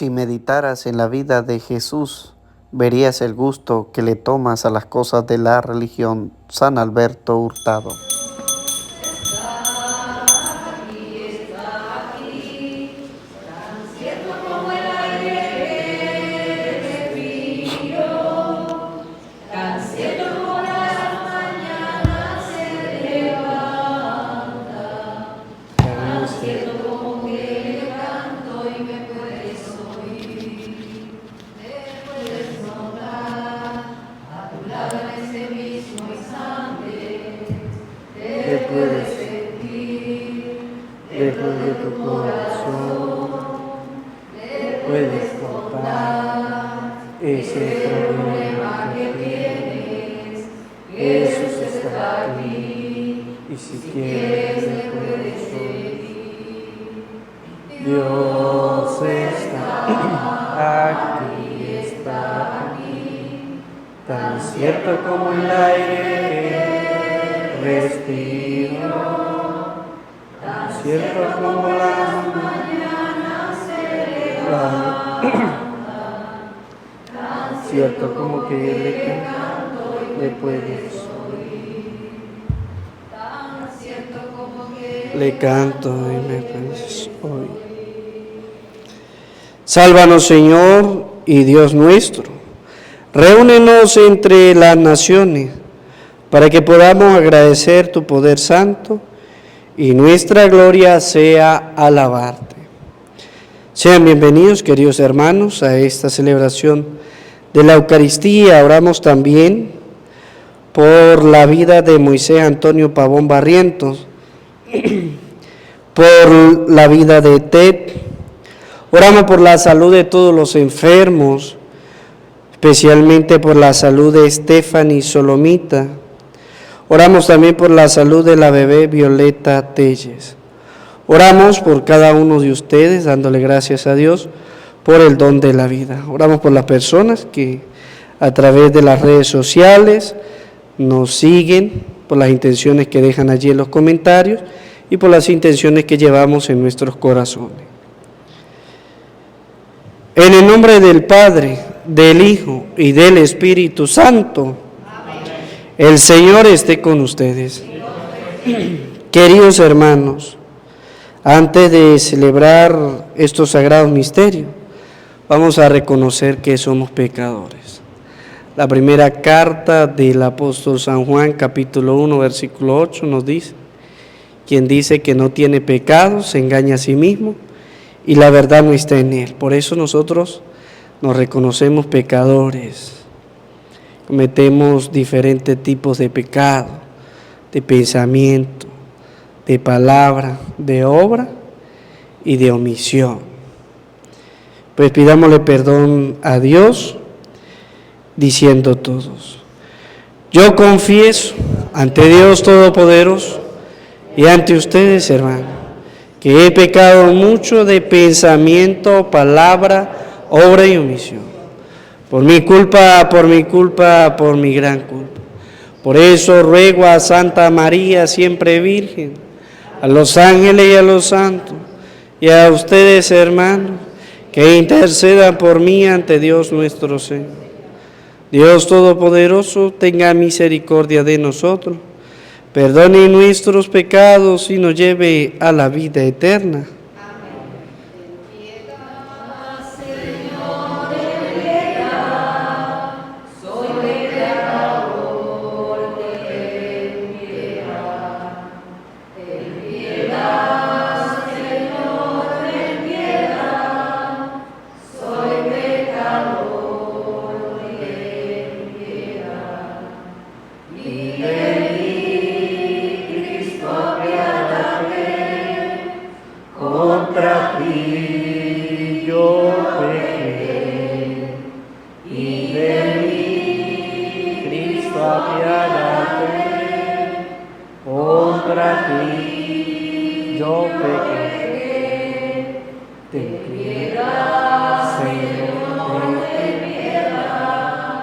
Si meditaras en la vida de Jesús, verías el gusto que le tomas a las cosas de la religión. San Alberto Hurtado. Después de tu corazón puedes cortar ese problema que tienes. Jesús está aquí y si quieres el corazón, Dios está aquí, tan cierto como el aire que respiro. Cierto como la mañana se levanta, cierto como que le puedes oír, tan cierto como que le canto y me puedes oír. Sálvanos, Señor y Dios nuestro, reúnenos entre las naciones para que podamos agradecer tu poder santo y nuestra gloria sea alabarte. Sean bienvenidos, queridos hermanos, a esta celebración de la Eucaristía. Oramos también por la vida de Moisés Antonio Pavón Barrientos, por la vida de Ted. Oramos por la salud de todos los enfermos, especialmente por la salud de Stephanie Solomita. Oramos también por la salud de la bebé Violeta Telles. Oramos por cada uno de ustedes, dándole gracias a Dios por el don de la vida. Oramos por las personas que a través de las redes sociales nos siguen, por las intenciones que dejan allí en los comentarios y por las intenciones que llevamos en nuestros corazones. En el nombre del Padre, del Hijo y del Espíritu Santo. El Señor esté con ustedes. Queridos hermanos, antes de celebrar estos sagrados misterios, vamos a reconocer que somos pecadores. La primera carta del apóstol San Juan, capítulo 1, versículo 8, nos dice: quien dice que no tiene pecado, se engaña a sí mismo y la verdad no está en él. Por eso nosotros nos reconocemos pecadores. Cometemos diferentes tipos de pecado, de pensamiento, de palabra, de obra y de omisión. Pues pidámosle perdón a Dios diciendo todos: yo confieso ante Dios Todopoderoso y ante ustedes, hermanos, que he pecado mucho de pensamiento, palabra, obra y omisión. Por mi culpa, por mi gran culpa. Por eso ruego a Santa María, siempre Virgen, a los ángeles y a los santos, y a ustedes, hermanos, que intercedan por mí ante Dios nuestro Señor. Dios Todopoderoso, tenga misericordia de nosotros, perdone nuestros pecados y nos lleve a la vida eterna. Contra ti yo pequé, y de mí, Cristo, apiádate. Contra ti yo pequé, ten piedad, Señor, ten piedad.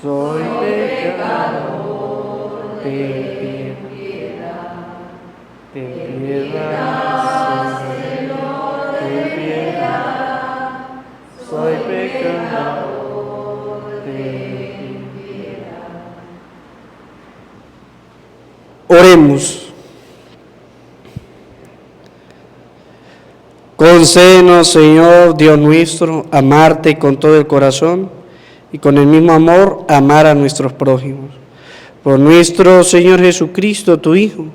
Soy pecador, ten piedad, ten piedad. Oremos. Concédenos, Señor Dios nuestro, amarte con todo el corazón y con el mismo amor amar a nuestros prójimos. Por nuestro Señor Jesucristo, tu Hijo,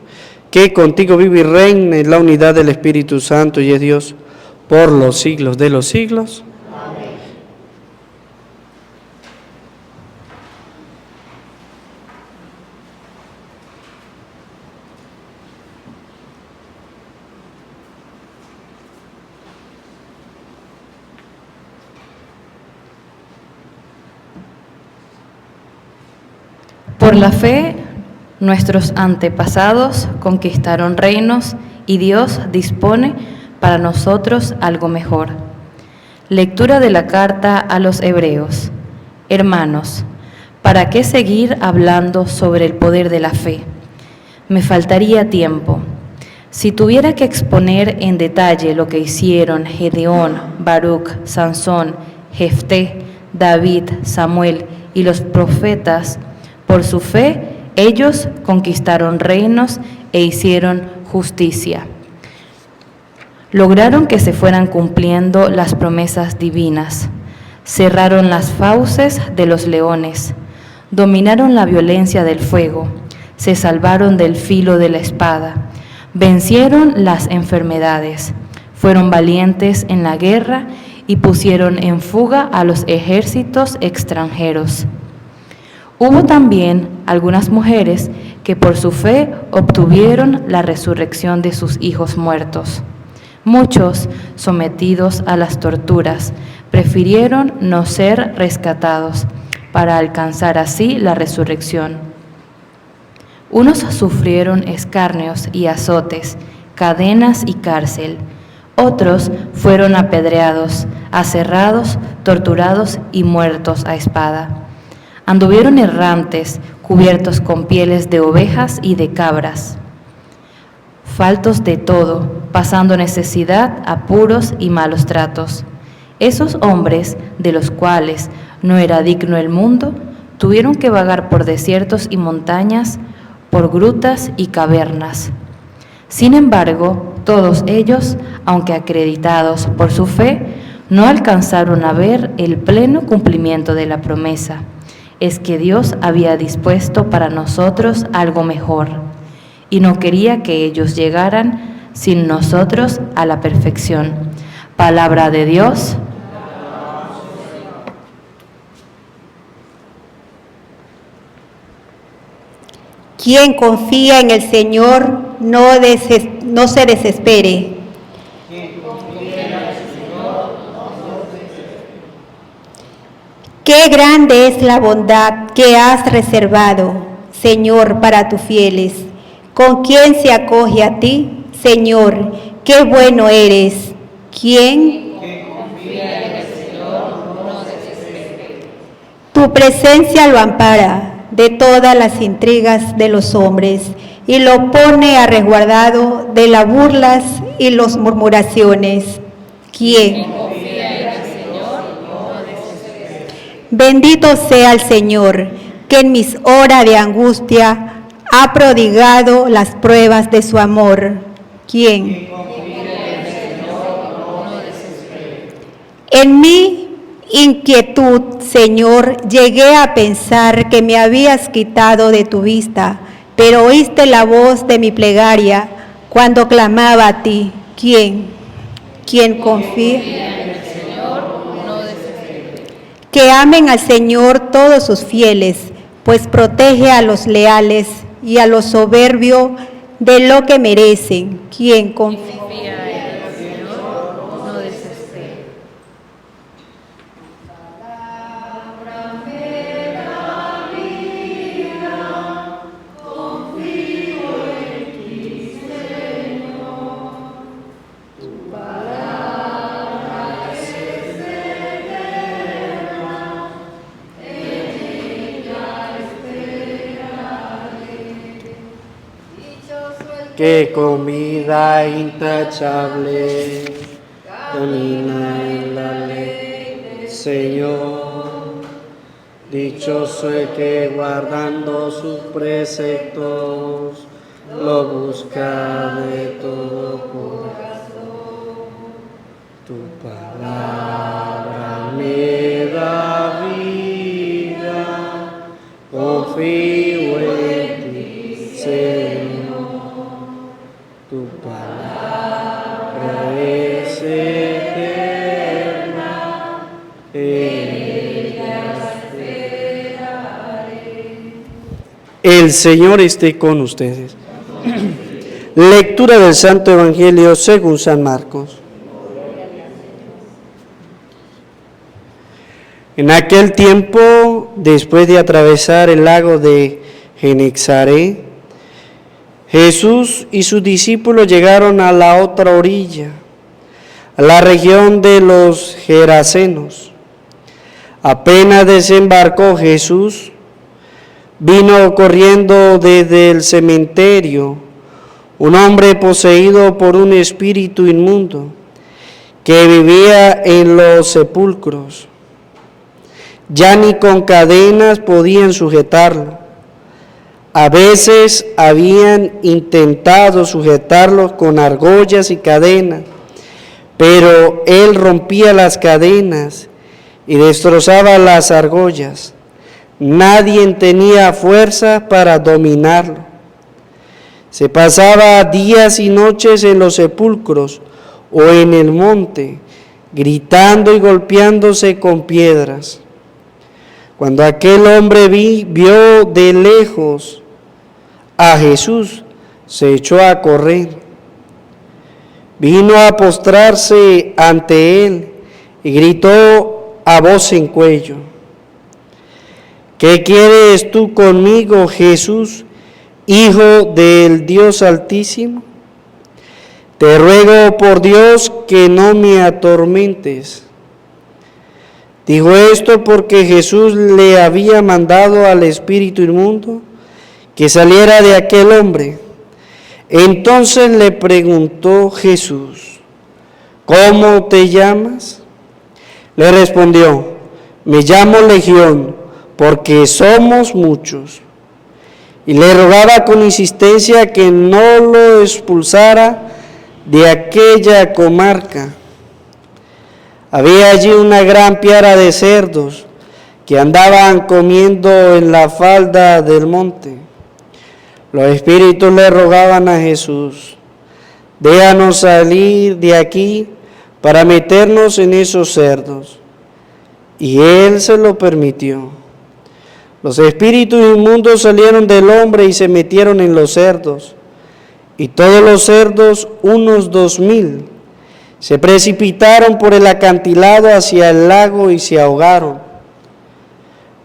que contigo vive y reina en la unidad del Espíritu Santo y es Dios por los siglos de los siglos. Amén. Por la fe, nuestros antepasados conquistaron reinos y Dios dispone para nosotros algo mejor. Lectura de la carta a los Hebreos. Hermanos, ¿para qué seguir hablando sobre el poder de la fe? Me faltaría tiempo. Si tuviera que exponer en detalle lo que hicieron Gedeón, Baruc, Sansón, Jefté, David, Samuel y los profetas, por su fe, ellos conquistaron reinos e hicieron justicia. Lograron que se fueran cumpliendo las promesas divinas. Cerraron las fauces de los leones. Dominaron la violencia del fuego. Se salvaron del filo de la espada. Vencieron las enfermedades. Fueron valientes en la guerra y pusieron en fuga a los ejércitos extranjeros. Hubo también algunas mujeres que por su fe obtuvieron la resurrección de sus hijos muertos. Muchos, sometidos a las torturas, prefirieron no ser rescatados para alcanzar así la resurrección. Unos sufrieron escarnios y azotes, cadenas y cárcel. Otros fueron apedreados, aserrados, torturados y muertos a espada. Anduvieron errantes, cubiertos con pieles de ovejas y de cabras, faltos de todo, pasando necesidad, apuros y malos tratos. Esos hombres, de los cuales no era digno el mundo, tuvieron que vagar por desiertos y montañas, por grutas y cavernas. Sin embargo, todos ellos, aunque acreditados por su fe, no alcanzaron a ver el pleno cumplimiento de la promesa. Es que Dios había dispuesto para nosotros algo mejor, y no quería que ellos llegaran sin nosotros a la perfección. Palabra de Dios. Quien confía en el Señor no se desespere. Qué grande es la bondad que has reservado, Señor, para tus fieles. ¿Con quién se acoge a ti, Señor? Qué bueno eres. ¿Quién? Confía en el Señor, no se desespere. Tu presencia lo ampara de todas las intrigas de los hombres y lo pone a resguardado de las burlas y las murmuraciones. ¿Quién? Bendito sea el Señor, que en mis horas de angustia ha prodigado las pruebas de su amor. ¿Quién? En mi inquietud, Señor, llegué a pensar que me habías quitado de tu vista, pero oíste la voz de mi plegaria cuando clamaba a ti. ¿Quién? ¿Quién confía? Que amen al Señor todos sus fieles, pues protege a los leales y a los soberbios de lo que merecen. Quien confía en el Señor no desespera. Qué comida intachable camina en la ley del Señor. Dichoso el que guardando sus preceptos lo busca de todo corazón. Tu palabra me da vida, confío en ti, Señor. Tu palabra es eterna, en ella esperaré. El Señor esté con ustedes. Lectura del Santo Evangelio según San Marcos. En aquel tiempo, después de atravesar el lago de Genesaret, Jesús y sus discípulos llegaron a la otra orilla, a la región de los Gerasenos. Apenas desembarcó Jesús, vino corriendo desde el cementerio un hombre poseído por un espíritu inmundo que vivía en los sepulcros. Ya ni con cadenas podían sujetarlo. A veces habían intentado sujetarlo con argollas y cadenas, pero él rompía las cadenas y destrozaba las argollas. Nadie tenía fuerza para dominarlo. Se pasaba días y noches en los sepulcros o en el monte, gritando y golpeándose con piedras. Cuando aquel hombre vio de lejos a Jesús, se echó a correr. Vino a postrarse ante él y gritó a voz en cuello: ¿qué quieres tú conmigo, Jesús, Hijo del Dios Altísimo? Te ruego por Dios que no me atormentes. Dijo esto porque Jesús le había mandado al espíritu inmundo que saliera de aquel hombre. Entonces le preguntó Jesús: ¿cómo te llamas? Le respondió: me llamo Legión, porque somos muchos. Y le rogaba con insistencia que no lo expulsara de aquella comarca. Había allí una gran piara de cerdos que andaban comiendo en la falda del monte. Los espíritus le rogaban a Jesús: déjanos salir de aquí para meternos en esos cerdos. Y él se lo permitió. Los espíritus inmundos salieron del hombre y se metieron en los cerdos. Y todos los cerdos, unos 2,000, se precipitaron por el acantilado hacia el lago y se ahogaron.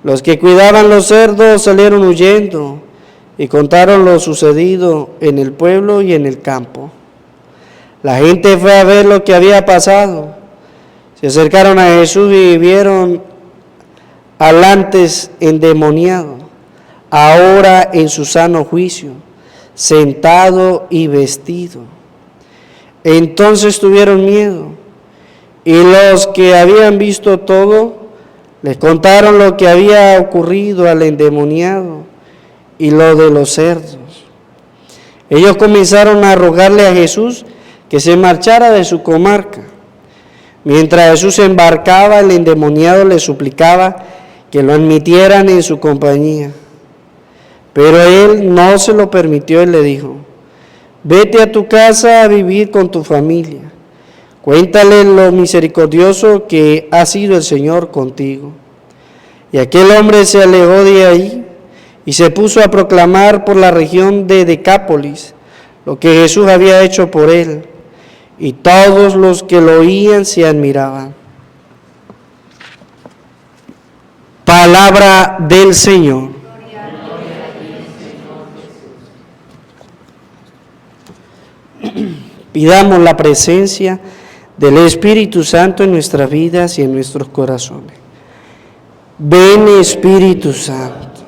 Los que cuidaban los cerdos salieron huyendo y contaron lo sucedido en el pueblo y en el campo. La gente fue a ver lo que había pasado. Se acercaron a Jesús y vieron al antes endemoniado, ahora en su sano juicio, sentado y vestido. Entonces tuvieron miedo, y los que habían visto todo les contaron lo que había ocurrido al endemoniado y lo de los cerdos. Ellos comenzaron a rogarle a Jesús que se marchara de su comarca. Mientras Jesús se embarcaba, el endemoniado le suplicaba que lo admitieran en su compañía. Pero él no se lo permitió y le dijo: vete a tu casa a vivir con tu familia. Cuéntale lo misericordioso que ha sido el Señor contigo. Y aquel hombre se alejó de ahí y se puso a proclamar por la región de Decápolis lo que Jesús había hecho por él. Y todos los que lo oían se admiraban. Palabra del Señor. Pidamos la presencia del Espíritu Santo en nuestras vidas y en nuestros corazones. Ven, Espíritu Santo,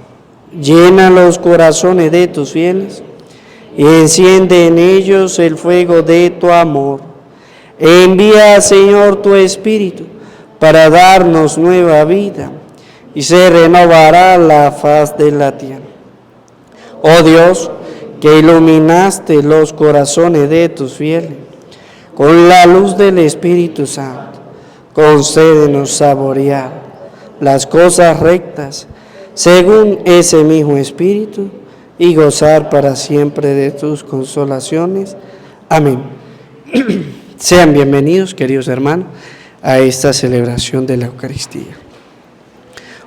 llena los corazones de tus fieles y enciende en ellos el fuego de tu amor. Envía, Señor, tu Espíritu para darnos nueva vida y se renovará la faz de la tierra. Oh Dios, que iluminaste los corazones de tus fieles con la luz del Espíritu Santo, concédenos saborear las cosas rectas según ese mismo Espíritu y gozar para siempre de tus consolaciones. Amén. Sean bienvenidos, queridos hermanos, a esta celebración de la Eucaristía.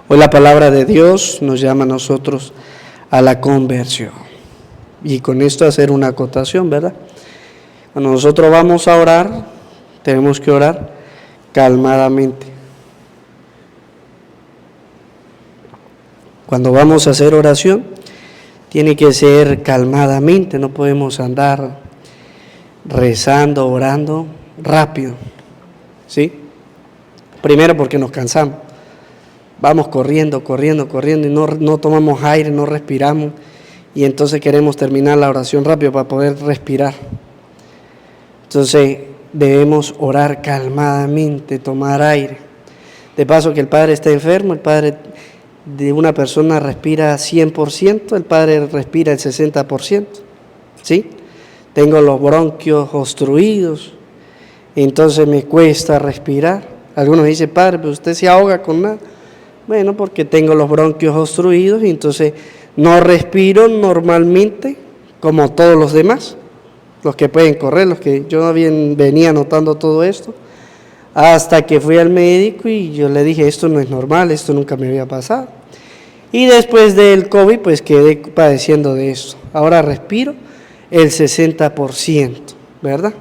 Hoy la palabra de Dios nos llama a nosotros a la conversión. Y con esto hacer una acotación, ¿verdad? Cuando nosotros vamos a orar, tenemos que orar calmadamente. Cuando vamos a hacer oración, tiene que ser calmadamente, no podemos andar rezando, orando rápido, ¿sí? Primero porque nos cansamos, vamos corriendo y no tomamos aire, no respiramos, y entonces queremos terminar la oración rápido para poder respirar. Entonces debemos orar calmadamente, tomar aire. De paso que el padre está enfermo, el padre de una persona respira 100%, el padre respira el 60%, ¿sí? Tengo los bronquios obstruidos, entonces me cuesta respirar. Algunos dicen, padre, pero usted se ahoga con nada. Bueno, porque tengo los bronquios obstruidos y entonces no respiro normalmente como todos los demás, los que pueden correr, los que yo venía notando todo esto, hasta que fui al médico y yo le dije, esto no es normal, esto nunca me había pasado. Y después del COVID, pues quedé padeciendo de esto. Ahora respiro el 60%, ¿verdad?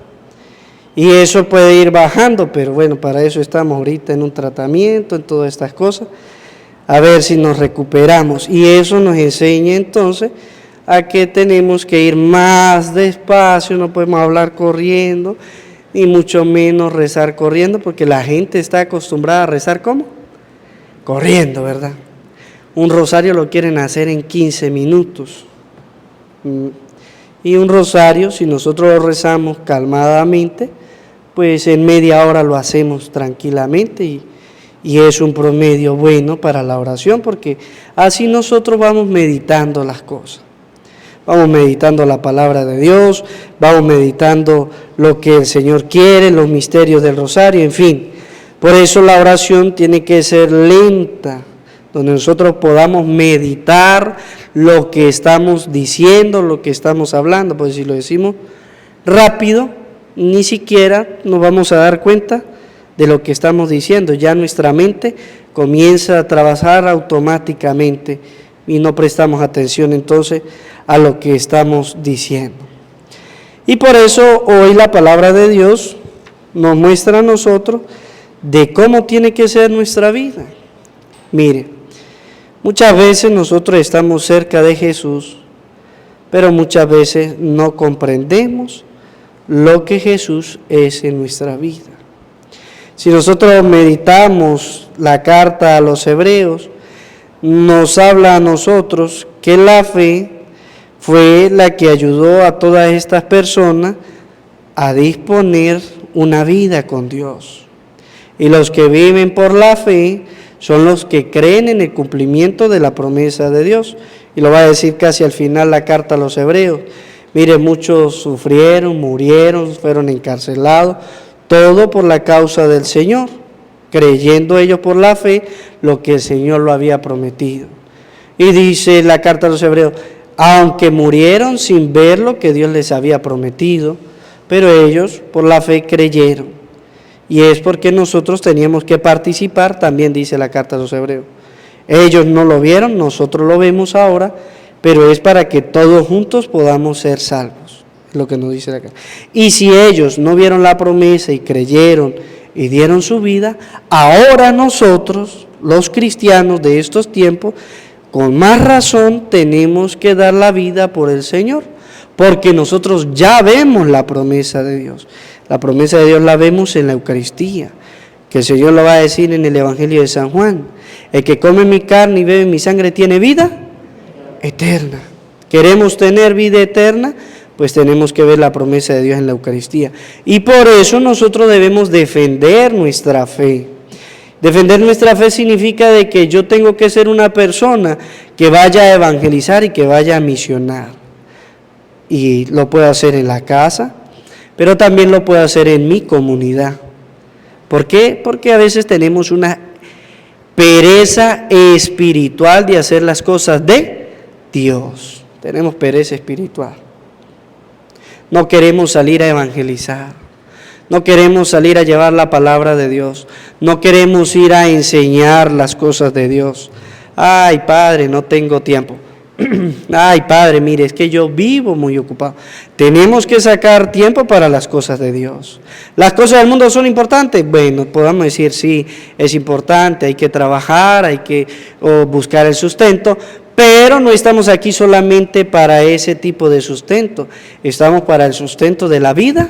Y eso puede ir bajando, pero bueno, para eso estamos ahorita en un tratamiento, en todas estas cosas, a ver si nos recuperamos. Y eso nos enseña entonces a que tenemos que ir más despacio, no podemos hablar corriendo, ni mucho menos rezar corriendo, porque la gente está acostumbrada a rezar ¿cómo? Corriendo, ¿verdad? Un rosario lo quieren hacer en 15 minutos. Y un rosario, si nosotros lo rezamos calmadamente, pues en media hora lo hacemos tranquilamente y es un promedio bueno para la oración, porque así nosotros vamos meditando las cosas. Vamos meditando la palabra de Dios, vamos meditando lo que el Señor quiere, los misterios del rosario, en fin. Por eso la oración tiene que ser lenta, donde nosotros podamos meditar lo que estamos diciendo, lo que estamos hablando, pues si lo decimos rápido, ni siquiera nos vamos a dar cuenta de lo que estamos diciendo, ya nuestra mente comienza a trabajar automáticamente y no prestamos atención entonces a lo que estamos diciendo. Y por eso hoy la palabra de Dios nos muestra a nosotros de cómo tiene que ser nuestra vida. Mire, muchas veces nosotros estamos cerca de Jesús, pero muchas veces no comprendemos lo que Jesús es en nuestra vida. Si nosotros meditamos la carta a los Hebreos, nos habla a nosotros que la fe fue la que ayudó a todas estas personas a disponer una vida con Dios. Y los que viven por la fe son los que creen en el cumplimiento de la promesa de Dios. Y lo va a decir casi al final la carta a los Hebreos. Mire, muchos sufrieron, murieron, fueron encarcelados, todo por la causa del Señor, creyendo ellos por la fe lo que el Señor lo había prometido. Y dice la carta a los Hebreos, aunque murieron sin ver lo que Dios les había prometido, pero ellos por la fe creyeron. Y es porque nosotros teníamos que participar, también dice la carta a los Hebreos. Ellos no lo vieron, nosotros lo vemos ahora, pero es para que todos juntos podamos ser salvos, es lo que nos dice la carta. Y si ellos no vieron la promesa y creyeron y dieron su vida, ahora nosotros, los cristianos de estos tiempos, con más razón tenemos que dar la vida por el Señor, porque nosotros ya vemos la promesa de Dios. La promesa de Dios la vemos en la Eucaristía, que el Señor lo va a decir en el Evangelio de San Juan. El que come mi carne y bebe mi sangre tiene vida eterna. ¿Queremos tener vida eterna? Pues tenemos que ver la promesa de Dios en la Eucaristía. Y por eso nosotros debemos defender nuestra fe. Defender nuestra fe significa de que yo tengo que ser una persona que vaya a evangelizar y que vaya a misionar. y lo puedo hacer en la casa, pero también lo puedo hacer en mi comunidad. ¿Por qué? Porque a veces tenemos una pereza espiritual de hacer las cosas de Dios. Tenemos pereza espiritual. No queremos salir a evangelizar. No queremos salir a llevar la palabra de Dios. No queremos ir a enseñar las cosas de Dios. Ay, Padre, no tengo tiempo. Ay, Padre, mire, es que yo vivo muy ocupado. Tenemos que sacar tiempo para las cosas de Dios. ¿Las cosas del mundo son importantes? Bueno, podamos decir, sí, es importante, hay que trabajar, hay que buscar el sustento, pero no estamos aquí solamente para ese tipo de sustento, estamos para el sustento de la vida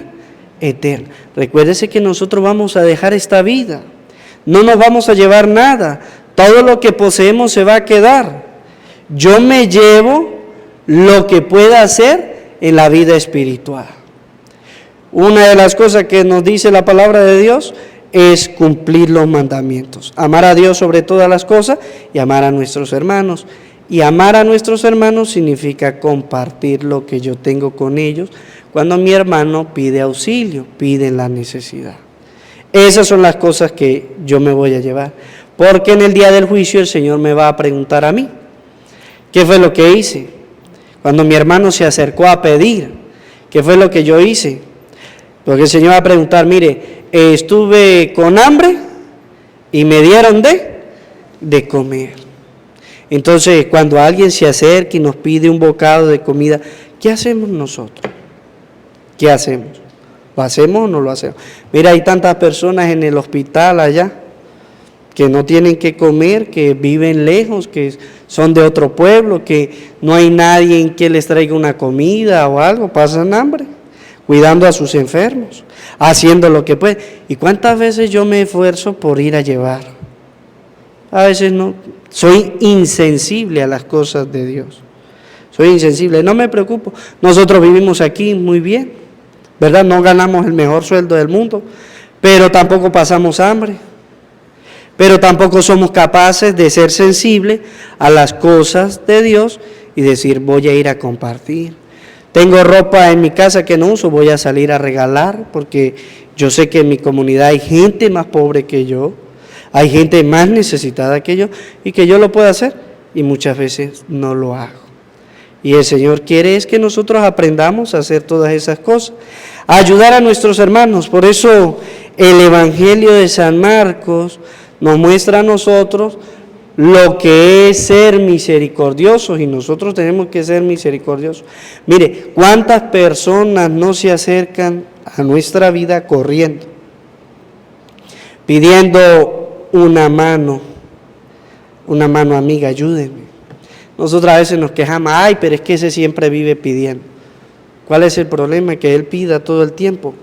eterna. Recuérdese que nosotros vamos a dejar esta vida, no nos vamos a llevar nada, todo lo que poseemos se va a quedar. Yo me llevo lo que pueda hacer en la vida espiritual. Una de las cosas que nos dice la palabra de Dios es cumplir los mandamientos. Amar a Dios sobre todas las cosas y amar a nuestros hermanos. Y amar a nuestros hermanos significa compartir lo que yo tengo con ellos cuando mi hermano pide auxilio, pide la necesidad. Esas son las cosas que yo me voy a llevar. Porque en el día del juicio el Señor me va a preguntar a mí, ¿qué fue lo que hice? Cuando mi hermano se acercó a pedir, ¿qué fue lo que yo hice? Porque el Señor va a preguntar, mire, estuve con hambre y me dieron de comer. Entonces, cuando alguien se acerca y nos pide un bocado de comida, ¿qué hacemos nosotros? ¿Qué hacemos? ¿Lo hacemos o no lo hacemos? Mira, hay tantas personas en el hospital allá que no tienen que comer, que viven lejos, que son de otro pueblo, que no hay nadie en que les traiga una comida o algo, pasan hambre, cuidando a sus enfermos, haciendo lo que pueden. ¿Y cuántas veces yo me esfuerzo por ir a llevar? A veces no, soy insensible a las cosas de Dios, soy insensible, no me preocupo. Nosotros vivimos aquí muy bien, ¿verdad? No ganamos el mejor sueldo del mundo, pero tampoco pasamos hambre. Pero tampoco somos capaces de ser sensibles a las cosas de Dios y decir, voy a ir a compartir. Tengo ropa en mi casa que no uso, voy a salir a regalar, porque yo sé que en mi comunidad hay gente más pobre que yo, hay gente más necesitada que yo, y que yo lo puedo hacer, y muchas veces no lo hago. Y el Señor quiere es que nosotros aprendamos a hacer todas esas cosas, a ayudar a nuestros hermanos. Por eso el Evangelio de San Marcos nos muestra a nosotros lo que es ser misericordiosos, y nosotros tenemos que ser misericordiosos. Mire, ¿cuántas personas no se acercan a nuestra vida corriendo, pidiendo una mano amiga, ayúdenme? Nosotros a veces nos quejamos, ay, pero es que ese siempre vive pidiendo. ¿Cuál es el problema? Que él pida todo el tiempo.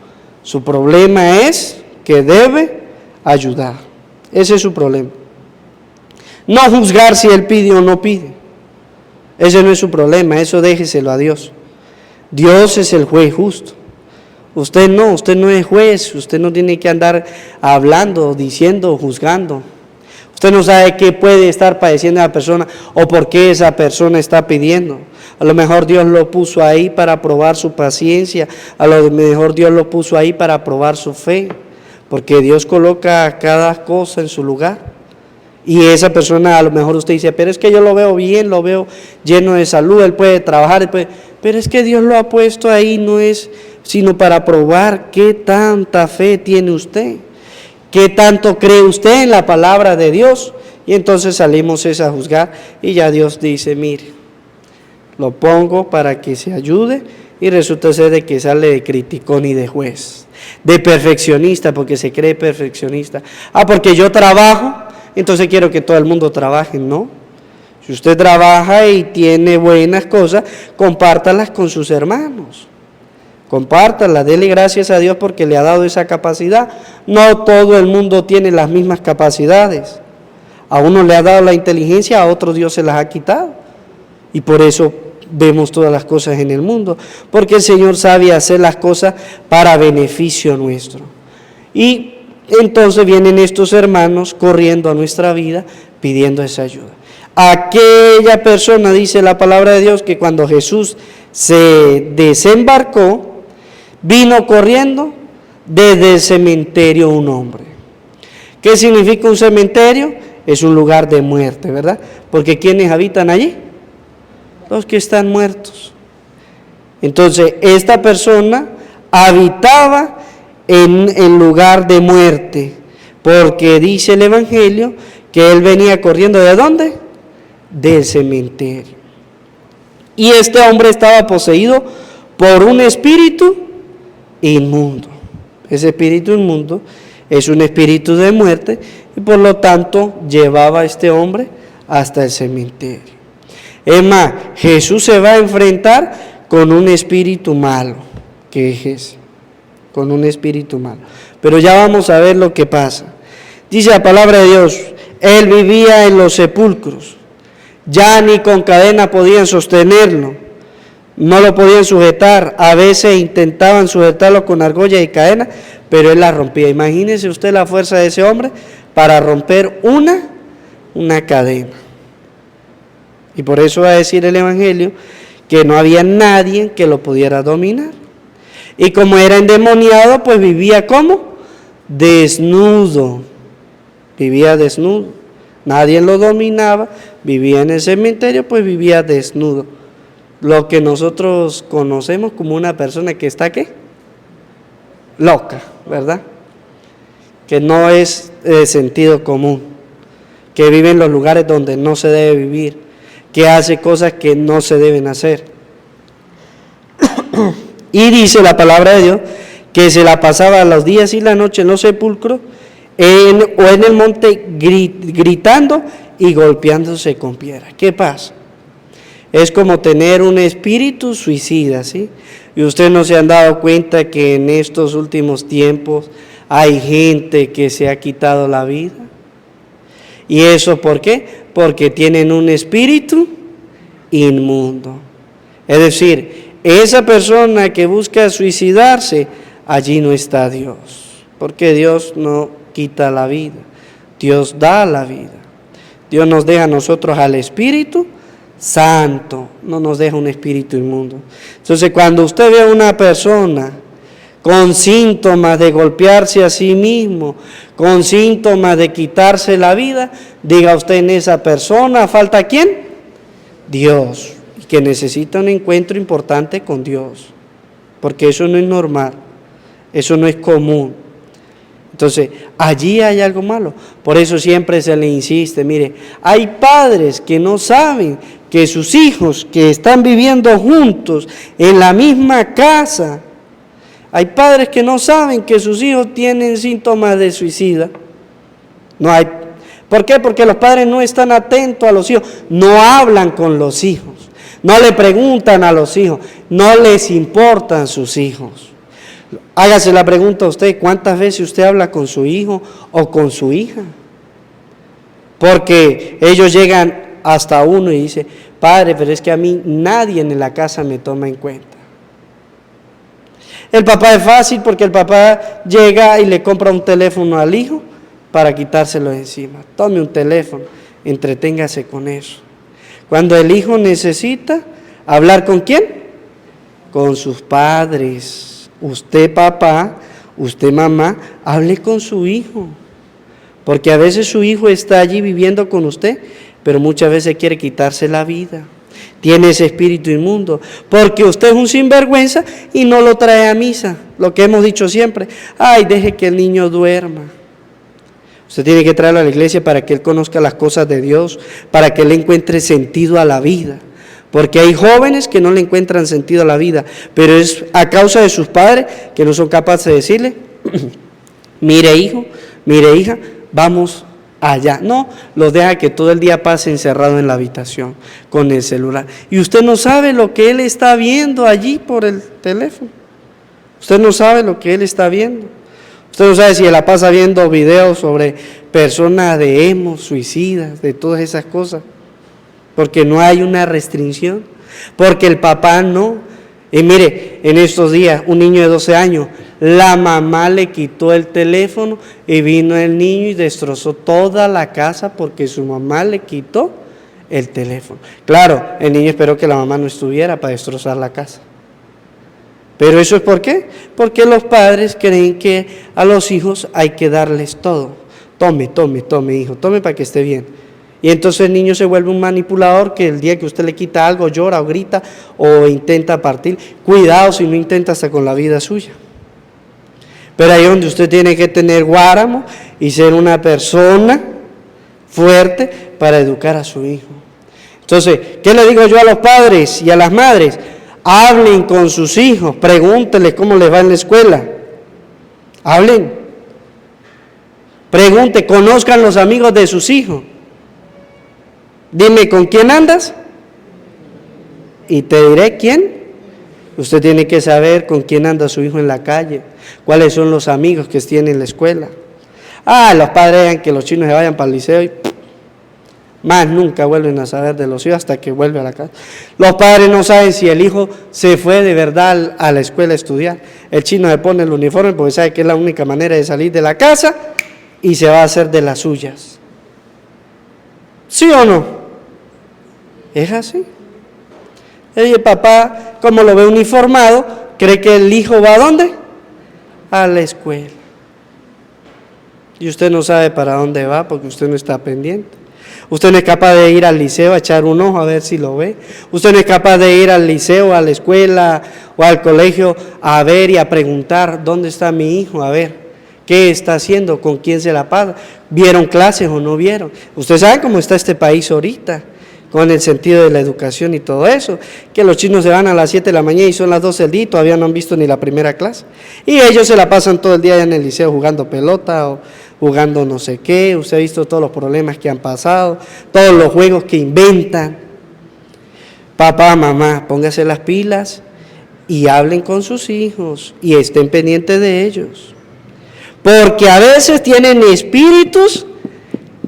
Su problema es que debe ayudar. Ese es su problema. No juzgar si él pide o no pide. Ese no es su problema, eso déjeselo a Dios. Dios es el juez justo. Usted no es juez, usted no tiene que andar hablando, diciendo, juzgando. Usted no sabe qué puede estar padeciendo la persona o por qué esa persona está pidiendo. A lo mejor Dios lo puso ahí para probar su paciencia, a lo mejor Dios lo puso ahí para probar su fe. Porque Dios coloca cada cosa en su lugar. Y esa persona, a lo mejor usted dice, pero es que yo lo veo bien, lo veo lleno de salud, él puede trabajar, pero es que Dios lo ha puesto ahí, no es sino para probar qué tanta fe tiene usted, qué tanto cree usted en la palabra de Dios. Y entonces salimos a juzgar y ya Dios dice, mire, lo pongo para que se ayude, y resulta ser de que sale de criticón y de juez, de perfeccionista, porque se cree perfeccionista. Porque yo trabajo, entonces quiero que todo el mundo trabaje. No, si usted trabaja y tiene buenas cosas, compártalas con sus hermanos, compártalas, dele gracias a Dios porque le ha dado esa capacidad. No todo el mundo tiene las mismas capacidades, a uno le ha dado la inteligencia, a otro Dios se las ha quitado, y por eso vemos todas las cosas en el mundo, porque el Señor sabe hacer las cosas para beneficio nuestro. Y entonces vienen estos hermanos corriendo a nuestra vida pidiendo esa ayuda. Aquella persona, dice la palabra de Dios, que cuando Jesús se desembarcó, vino corriendo desde el cementerio un hombre. ¿Qué significa un cementerio? Es un lugar de muerte, ¿verdad? Porque ¿quiénes habitan allí? Los que están muertos. Entonces, esta persona habitaba en lugar de muerte, porque dice el Evangelio que él venía corriendo ¿de dónde? Del cementerio. Y este hombre estaba poseído por un espíritu inmundo. Ese espíritu inmundo es un espíritu de muerte y por lo tanto llevaba a este hombre hasta el cementerio. Es más, Jesús se va a enfrentar con un espíritu malo, que es ese, con un espíritu malo. Pero ya vamos a ver lo que pasa. Dice la palabra de Dios, él vivía en los sepulcros, ya ni con cadena podían sostenerlo, no lo podían sujetar, a veces intentaban sujetarlo con argolla y cadena, pero él la rompía. Imagínese usted la fuerza de ese hombre para romper una cadena. Y por eso va a decir el Evangelio que no había nadie que lo pudiera dominar. Y como era endemoniado, pues vivía ¿cómo? Desnudo. Vivía desnudo. Nadie lo dominaba, vivía en el cementerio, pues vivía desnudo. Lo que nosotros conocemos como una persona que está ¿qué? Loca, ¿verdad? Que no es de sentido común, que vive en los lugares donde no se debe vivir, que hace cosas que no se deben hacer. Y dice la palabra de Dios que se la pasaba los días y la noche en los sepulcros o en el monte gritando y golpeándose con piedra. ¿Qué pasa? Es como tener un espíritu suicida, ¿sí? Y ustedes no se han dado cuenta que en estos últimos tiempos hay gente que se ha quitado la vida. ¿Y eso por qué? Porque tienen un espíritu inmundo. Es decir, esa persona que busca suicidarse, allí no está Dios. Porque Dios no quita la vida, Dios da la vida. Dios nos deja a nosotros al Espíritu Santo, no nos deja un espíritu inmundo. Entonces, cuando usted ve a una persona con síntomas de golpearse a sí mismo, con síntomas de quitarse la vida, diga usted, en esa persona falta ¿quién? Dios, y que necesita un encuentro importante con Dios, porque eso no es normal, eso no es común. Entonces, allí hay algo malo. Por eso siempre se le insiste, mire, hay padres que no saben que sus hijos que están viviendo juntos en la misma casa, hay padres que no saben que sus hijos tienen síntomas de suicida. No hay. ¿Por qué? Porque los padres no están atentos a los hijos, no hablan con los hijos, no le preguntan a los hijos, no les importan sus hijos. Hágase la pregunta a usted, ¿cuántas veces usted habla con su hijo o con su hija? Porque ellos llegan hasta uno y dicen, padre, pero es que a mí nadie en la casa me toma en cuenta. El papá es fácil porque el papá llega y le compra un teléfono al hijo para quitárselo de encima. Tome un teléfono, entreténgase con eso. Cuando el hijo necesita hablar ¿con quién? Con sus padres. Usted papá, usted mamá, hable con su hijo, porque a veces su hijo está allí viviendo con usted, pero muchas veces quiere quitarse la vida, tiene ese espíritu inmundo, porque usted es un sinvergüenza y no lo trae a misa, lo que hemos dicho siempre, ay, deje que el niño duerma. Usted tiene que traerlo a la iglesia para que él conozca las cosas de Dios, para que él encuentre sentido a la vida. Porque hay jóvenes que no le encuentran sentido a la vida, pero es a causa de sus padres que no son capaces de decirle, mire hijo, mire hija, vamos allá. No, los deja que todo el día pase encerrado en la habitación con el celular. Y usted no sabe lo que él está viendo allí por el teléfono. Usted no sabe lo que él está viendo. Usted no sabe si la pasa viendo videos sobre personas de emo, suicidas, de todas esas cosas. Porque no hay una restricción, porque el papá no. Y mire, en estos días, un niño de 12 años, la mamá le quitó el teléfono y vino el niño y destrozó toda la casa porque su mamá le quitó el teléfono. Claro, el niño esperó que la mamá no estuviera para destrozar la casa. ¿Pero eso es por qué? Porque los padres creen que a los hijos hay que darles todo. Tome, hijo, tome para que esté bien. Y entonces el niño se vuelve un manipulador que el día que usted le quita algo llora o grita o intenta partir. Cuidado si no intenta hasta con la vida suya. Pero ahí es donde usted tiene que tener guáramo y ser una persona fuerte para educar a su hijo. Entonces, ¿qué le digo yo a los padres y a las madres? Hablen con sus hijos, pregúntenles cómo les va en la escuela. Hablen. Pregunte, conozcan los amigos de sus hijos. Dime, ¿con quién andas? Y te diré quién. Usted tiene que saber con quién anda su hijo en la calle, cuáles son los amigos que tiene en la escuela. Los padres dejan que los chinos se vayan para el liceo y más nunca vuelven a saber de los hijos hasta que vuelve a la casa. Los padres no saben si el hijo se fue de verdad a la escuela a estudiar. El chino se pone el uniforme porque sabe que es la única manera de salir de la casa y se va a hacer de las suyas. ¿Sí o no? ¿Es así? El papá, como lo ve uniformado, cree que el hijo va ¿a dónde? A la escuela. Y usted no sabe para dónde va porque usted no está pendiente. Usted no es capaz de ir al liceo a echar un ojo a ver si lo ve. Usted no es capaz de ir al liceo, a la escuela o al colegio a ver y a preguntar dónde está mi hijo, a ver qué está haciendo, con quién se la pasa. ¿Vieron clases o no vieron? Usted sabe cómo está este país ahorita, con el sentido de la educación y todo eso, que los chinos se van a las 7 de la mañana y son las 12 del día y todavía no han visto ni la primera clase. Y ellos se la pasan todo el día allá en el liceo jugando pelota o jugando no sé qué. Usted ha visto todos los problemas que han pasado, todos los juegos que inventan. Papá, mamá, pónganse las pilas y hablen con sus hijos y estén pendientes de ellos. Porque a veces tienen espíritus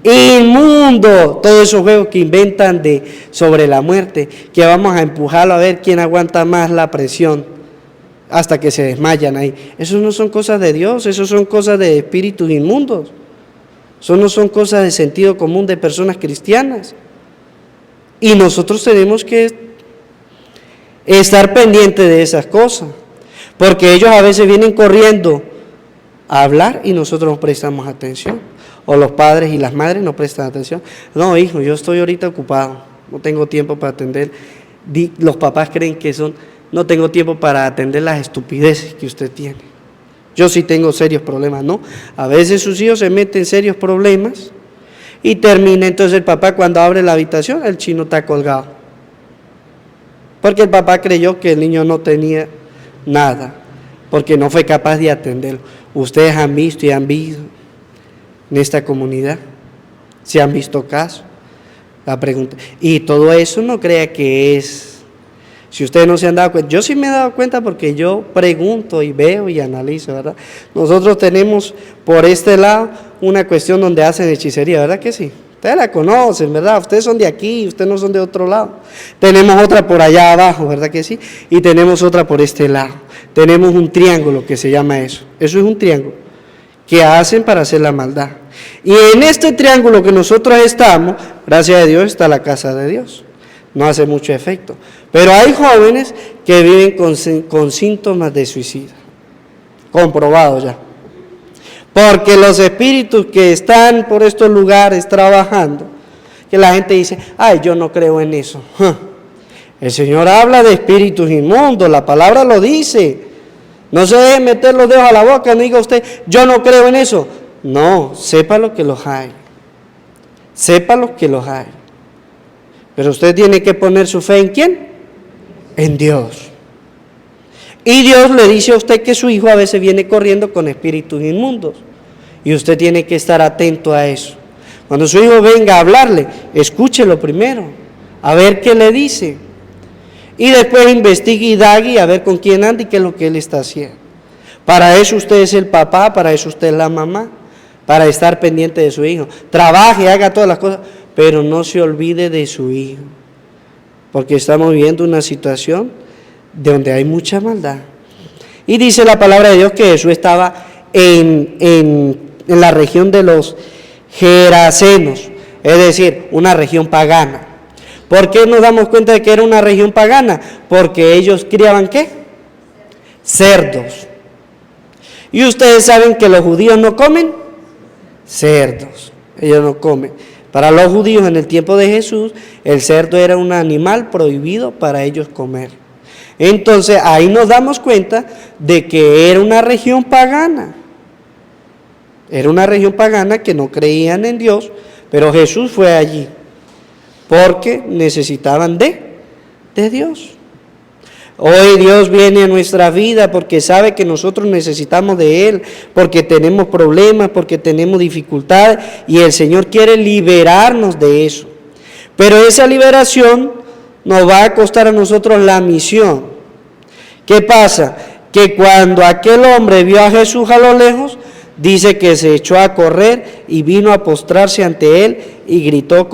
inmundo, todos esos juegos que inventan sobre la muerte, que vamos a empujarlo a ver quién aguanta más la presión hasta que se desmayan ahí. Eso no son cosas de Dios, eso son cosas de espíritus inmundos. Eso no son cosas de sentido común de personas cristianas. Y nosotros tenemos que estar pendientes de esas cosas, porque ellos a veces vienen corriendo a hablar y nosotros no prestamos atención. O los padres y las madres no prestan atención. No, hijo, yo estoy ahorita ocupado, no tengo tiempo para atender. Los papás creen que no tengo tiempo para atender las estupideces que usted tiene. Yo sí tengo serios problemas, ¿no? A veces sus hijos se meten en serios problemas y termina entonces el papá cuando abre la habitación, el chino está colgado. Porque el papá creyó que el niño no tenía nada, porque no fue capaz de atenderlo. Ustedes han visto y han visto en esta comunidad, si han visto casos, la pregunta, y todo eso no crea que es, si ustedes no se han dado cuenta, yo sí me he dado cuenta porque yo pregunto y veo y analizo, ¿verdad? Nosotros tenemos por este lado una cuestión donde hacen hechicería, ¿verdad que sí? Ustedes la conocen, ¿verdad? Ustedes son de aquí, ustedes no son de otro lado. Tenemos otra por allá abajo, ¿verdad que sí? Y tenemos otra por este lado. Tenemos un triángulo que se llama eso. Eso es un triángulo que hacen para hacer la maldad. Y en este triángulo que nosotros estamos, gracias a Dios, está la casa de Dios. No hace mucho efecto. Pero hay jóvenes que viven con síntomas de suicidio. Comprobado ya. Porque los espíritus que están por estos lugares trabajando, que la gente dice, ay, yo no creo en eso. El Señor habla de espíritus inmundos, la palabra lo dice. No se deje meter los dedos a la boca, no diga usted, yo no creo en eso. No, sepa lo que los hay. Sepa lo que los hay. Pero usted tiene que poner su fe ¿en quién? En Dios. Y Dios le dice a usted que su hijo a veces viene corriendo con espíritus inmundos. Y usted tiene que estar atento a eso. Cuando su hijo venga a hablarle, escúchelo primero, a ver qué le dice. Y después investigue y dague a ver con quién anda y qué es lo que él está haciendo. Para eso usted es el papá, para eso usted es la mamá, para estar pendiente de su hijo. Trabaje, haga todas las cosas, pero no se olvide de su hijo. Porque estamos viviendo una situación donde hay mucha maldad. Y dice la palabra de Dios que Jesús estaba en la región de los Gerasenos, es decir, una región pagana. ¿Por qué nos damos cuenta de que era una región pagana? Porque ellos criaban ¿qué? Cerdos. Y ustedes saben que los judíos no comen cerdos. Ellos no comen. Para los judíos en el tiempo de Jesús, el cerdo era un animal prohibido para ellos comer. Entonces ahí nos damos cuenta de que era una región pagana. Era una región pagana que no creían en Dios, pero Jesús fue allí porque necesitaban de Dios. Hoy Dios viene a nuestra vida porque sabe que nosotros necesitamos de Él, porque tenemos problemas, porque tenemos dificultades, y el Señor quiere liberarnos de eso. Pero esa liberación nos va a costar a nosotros la misión. ¿Qué pasa? Que cuando aquel hombre vio a Jesús a lo lejos, dice que se echó a correr y vino a postrarse ante Él y gritó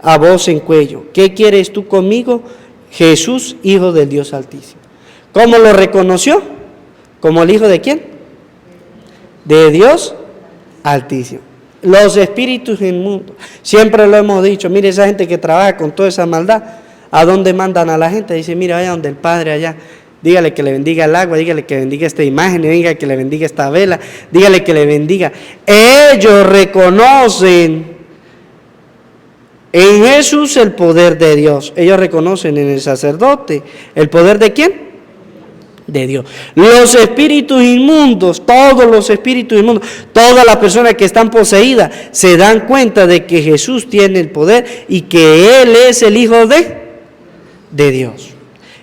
a voz en cuello: ¿qué quieres tú conmigo, Jesús, Hijo del Dios Altísimo? ¿Cómo lo reconoció? ¿Como el Hijo de quién? De Dios Altísimo. Los espíritus inmundos, siempre lo hemos dicho, mire, esa gente que trabaja con toda esa maldad, ¿a dónde mandan a la gente? Dice, mira, vaya donde el Padre allá, dígale que le bendiga el agua, dígale que bendiga esta imagen, dígale que le bendiga esta vela, dígale que le bendiga. Ellos reconocen en Jesús el poder de Dios. Ellos reconocen en el sacerdote el poder de ¿quién? De Dios. Los espíritus inmundos, todos los espíritus inmundos, todas las personas que están poseídas, se dan cuenta de que Jesús tiene el poder y que Él es el Hijo de Dios.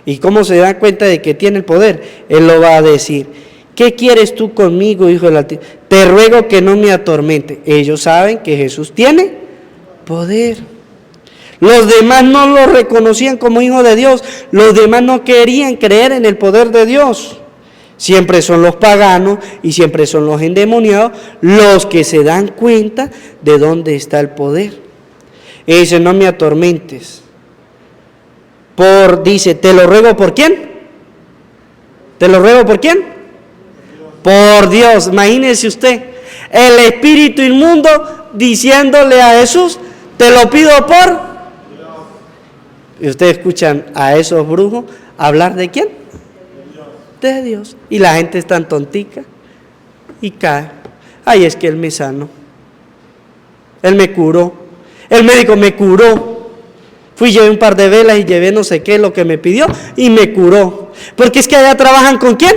¿Y cómo se dan cuenta de que tiene el poder? Él lo va a decir: ¿qué quieres tú conmigo, Hijo del Altísimo? Te ruego que no me atormente. Ellos saben que Jesús tiene poder. Los demás no lo reconocían como Hijo de Dios. Los demás no querían creer en el poder de Dios. Siempre son los paganos y siempre son los endemoniados los que se dan cuenta de dónde está el poder. Y dice: no me atormentes. Dice, te lo ruego ¿por quién? ¿Te lo ruego por quién? Por Dios. Imagínese usted, el espíritu inmundo diciéndole a Jesús: te lo pido por... Y ustedes escuchan a esos brujos hablar ¿de quién? De Dios. Y la gente es tan tontica y cae. Ay, es que Él me sanó. Él me curó. El médico me curó. Fui, llevé un par de velas y llevé no sé qué, lo que me pidió, y me curó. Porque es que allá trabajan ¿con quién?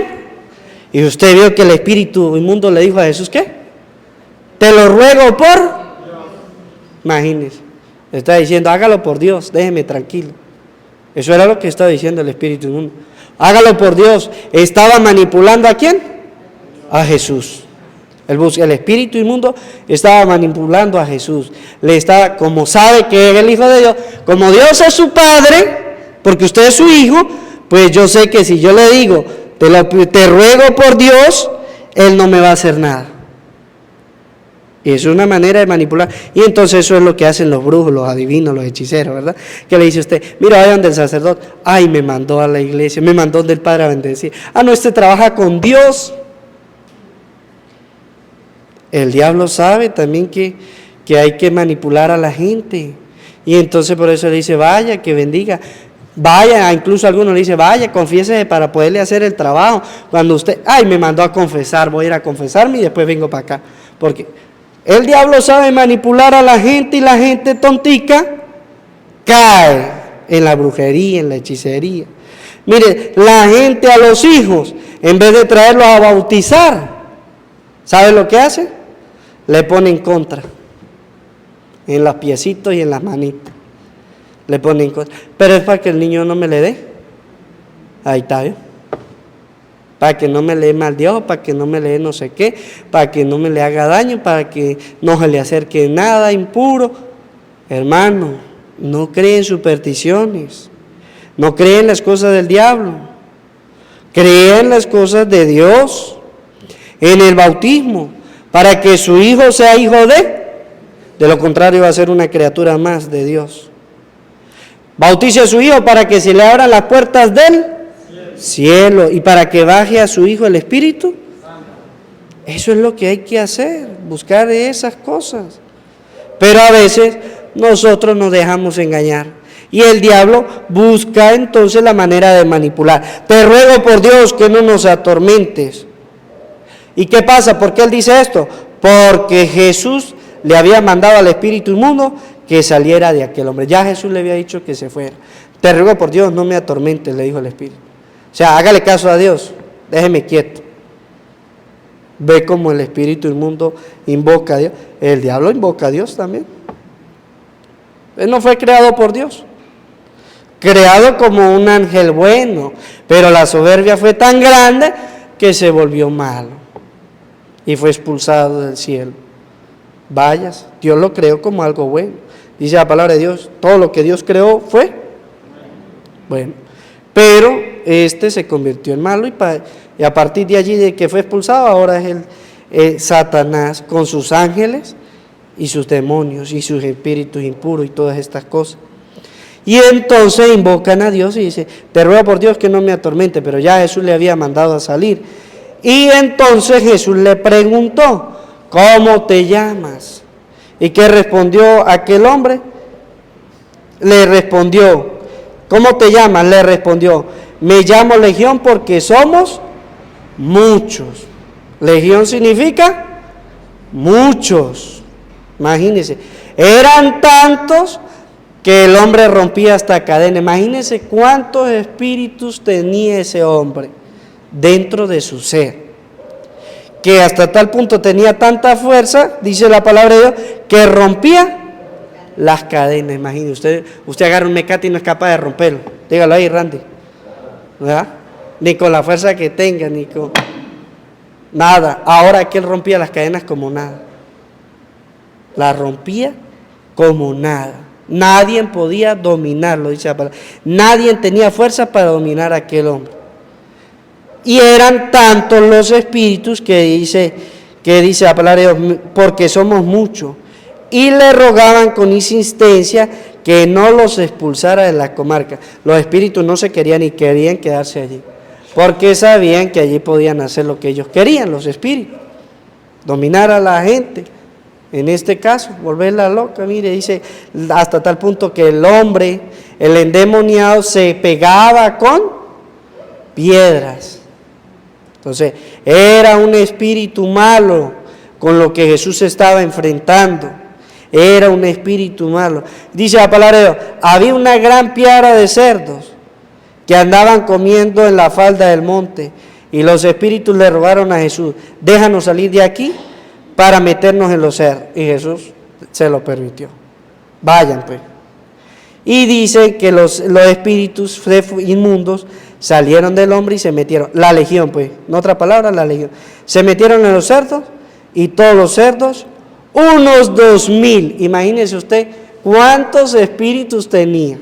Y usted vio que el espíritu inmundo le dijo a Jesús, ¿qué? Te lo ruego por... Imagínese. Le está diciendo, hágalo por Dios, déjeme tranquilo. Eso era lo que estaba diciendo el espíritu inmundo. Hágalo por Dios. Estaba manipulando ¿a quién? A Jesús. El espíritu inmundo estaba manipulando a Jesús. Le estaba, como sabe que es el Hijo de Dios, como Dios es su Padre, porque usted es su Hijo, pues yo sé que si yo le digo, te ruego por Dios, Él no me va a hacer nada. Y es una manera de manipular. Y entonces eso es lo que hacen los brujos, los adivinos, los hechiceros, ¿verdad? Que le dice usted, mira, vaya donde el sacerdote, ay, me mandó a la iglesia, me mandó donde el Padre a bendecir. Ah, no, trabaja con Dios. El diablo sabe también que hay que manipular a la gente. Y entonces por eso le dice, vaya, que bendiga. Vaya, incluso algunos le dice, vaya, confiésese para poderle hacer el trabajo. Cuando usted, ay, me mandó a confesar, voy a ir a confesarme y después vengo para acá. Porque el diablo sabe manipular a la gente y la gente tontica cae en la brujería, en la hechicería. Mire, la gente a los hijos, en vez de traerlos a bautizar, ¿sabe lo que hace? Le ponen contra, en los piecitos y en las manitas, le ponen contra, pero es para que el niño no me le dé, ahí está, ¿eh? Para que no me le dé mal Dios, para que no me le dé no sé qué, para que no me le haga daño, para que no se le acerque nada impuro. Hermano, no creen en supersticiones, no creen en las cosas del diablo, creen en las cosas de Dios, en el bautismo, para que su hijo sea hijo de lo contrario va a ser una criatura más de Dios. Bautice a su hijo para que se le abran las puertas del cielo y para que baje a su hijo el Espíritu. Eso es lo que hay que hacer, buscar esas cosas. Pero a veces, nosotros nos dejamos engañar. Y el diablo busca entonces la manera de manipular. Te ruego por Dios que no nos atormentes. ¿Y qué pasa? ¿Por qué él dice esto? Porque Jesús le había mandado al espíritu inmundo que saliera de aquel hombre. Ya Jesús le había dicho que se fuera. Te ruego por Dios, no me atormentes, le dijo el espíritu. O sea, hágale caso a Dios, déjeme quieto. Ve como el espíritu inmundo invoca a Dios. El diablo invoca a Dios también. Él no fue creado por Dios. Creado como un ángel bueno, pero la soberbia fue tan grande que se volvió malo y fue expulsado del cielo. Vayas, Dios lo creó como algo bueno. Dice la palabra de Dios, todo lo que Dios creó fue bueno, pero este se convirtió en malo y a partir de allí de que fue expulsado, ahora es el Satanás con sus ángeles y sus demonios y sus espíritus impuros y todas estas cosas. Y entonces invocan a Dios y dice, te ruego por Dios que no me atormente, pero ya Jesús le había mandado a salir. Y entonces Jesús le preguntó, ¿cómo te llamas? ¿Y qué respondió aquel hombre? Le respondió, ¿cómo te llamas? Le respondió, me llamo Legión porque somos muchos. Legión significa muchos. Imagínense, eran tantos que el hombre rompía hasta cadena. Imagínense cuántos espíritus tenía ese hombre dentro de su ser, que hasta tal punto tenía tanta fuerza, dice la palabra de Dios, que rompía las cadenas. Imagínense, usted agarra un mecate y no es capaz de romperlo. Dígalo ahí, Randy, ¿verdad? Ni con la fuerza que tenga, ni con nada. Ahora que él rompía las cadenas como nada. Las rompía como nada. Nadie podía dominarlo, dice la palabra. Nadie tenía fuerza para dominar a aquel hombre. Y eran tantos los espíritus que dice la palabra de Dios, porque somos muchos. Y le rogaban con insistencia que no los expulsara de la comarca. Los espíritus no se querían y querían quedarse allí, porque sabían que allí podían hacer lo que ellos querían, los espíritus, dominar a la gente. En este caso, volverla loca, mire, dice, hasta tal punto que el hombre, el endemoniado, se pegaba con piedras. Entonces, era un espíritu malo con lo que Jesús se estaba enfrentando. Era un espíritu malo. Dice la palabra de Dios, había una gran piara de cerdos que andaban comiendo en la falda del monte, y los espíritus le rogaron a Jesús, déjanos salir de aquí para meternos en los cerdos. Y Jesús se lo permitió. Vayan pues. Y dice que los espíritus inmundos salieron del hombre y se metieron. La legión, pues, en otra palabra, la legión. Se metieron en los cerdos, y todos los cerdos, unos 2000. Imagínese usted cuántos espíritus tenía.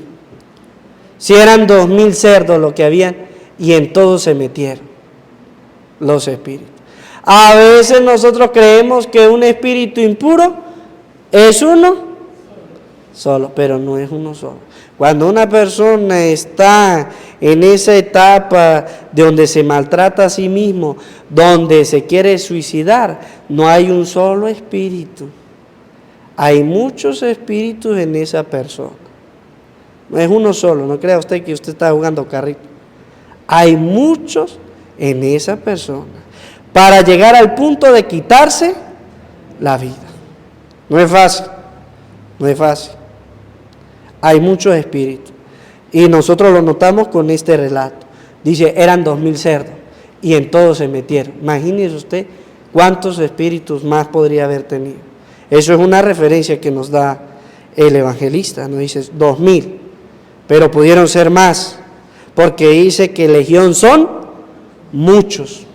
Si eran 2000 cerdos lo que habían, y en todos se metieron los espíritus. A veces nosotros creemos que un espíritu impuro es uno solo, pero no es uno solo. Cuando una persona está en esa etapa de donde se maltrata a sí mismo, donde se quiere suicidar, no hay un solo espíritu. Hay muchos espíritus en esa persona. No es uno solo, no crea usted que usted está jugando carrito. Hay muchos en esa persona, para llegar al punto de quitarse la vida. No es fácil, no es fácil. Hay muchos espíritus, y nosotros lo notamos con este relato. Dice, eran 2000 cerdos, y en todos se metieron. Imagínese usted cuántos espíritus más podría haber tenido. Eso es una referencia que nos da el evangelista, nos dice 2000, pero pudieron ser más, porque dice que legión son muchos.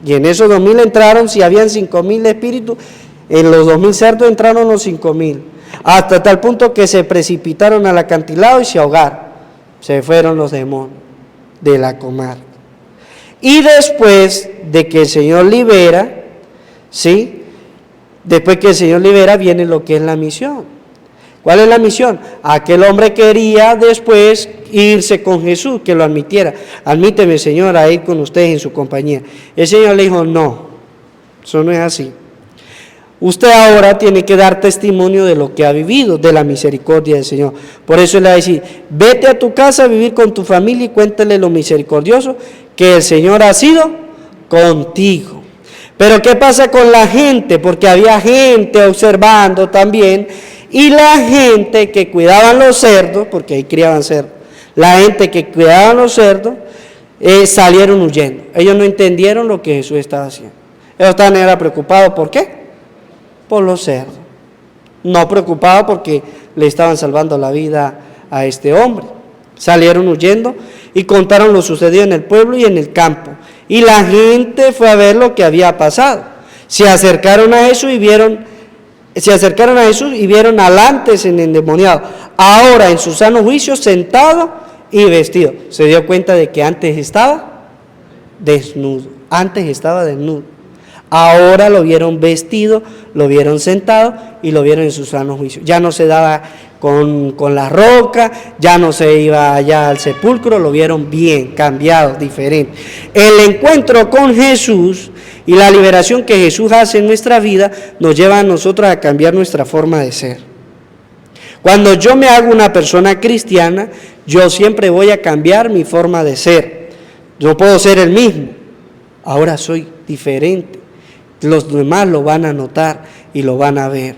Y en esos 2000 entraron, si habían 5000 espíritus, en los 2000 cerdos entraron los 5000, hasta tal punto que se precipitaron al acantilado y se ahogaron. Se fueron los demonios de la comarca. Y después de que el Señor libera, ¿sí? Después que el Señor libera, viene lo que es la misión. ¿Cuál es la misión? Aquel hombre quería después irse con Jesús, que lo admitiera. Admíteme, Señor, a ir con ustedes en su compañía. El Señor le dijo, no, eso no es así. Usted ahora tiene que dar testimonio de lo que ha vivido, de la misericordia del Señor. Por eso le va a decir, vete a tu casa a vivir con tu familia y cuéntale lo misericordioso que el Señor ha sido contigo. Pero ¿qué pasa con la gente? Porque había gente observando también, y la gente que cuidaban los cerdos, porque ahí criaban cerdos, la gente que cuidaba los cerdos, salieron huyendo. Ellos no entendieron lo que Jesús estaba haciendo. Ellos estaban preocupados, ¿por qué? Por los cerdos. No preocupados porque le estaban salvando la vida a este hombre. Salieron huyendo y contaron lo sucedido en el pueblo y en el campo. Y la gente fue a ver lo que había pasado. Se acercaron a Jesús y vieron al antes en endemoniado, ahora en su sano juicio, sentado y vestido. Se dio cuenta de que antes estaba desnudo. Ahora lo vieron vestido, lo vieron sentado y lo vieron en su sano juicio. Ya no se daba con la roca, ya no se iba allá al sepulcro, lo vieron bien, cambiado, diferente. El encuentro con Jesús y la liberación que Jesús hace en nuestra vida nos lleva a nosotros a cambiar nuestra forma de ser. Cuando yo me hago una persona cristiana, yo siempre voy a cambiar mi forma de ser. Yo puedo ser el mismo, ahora soy diferente. Los demás lo van a notar y lo van a ver.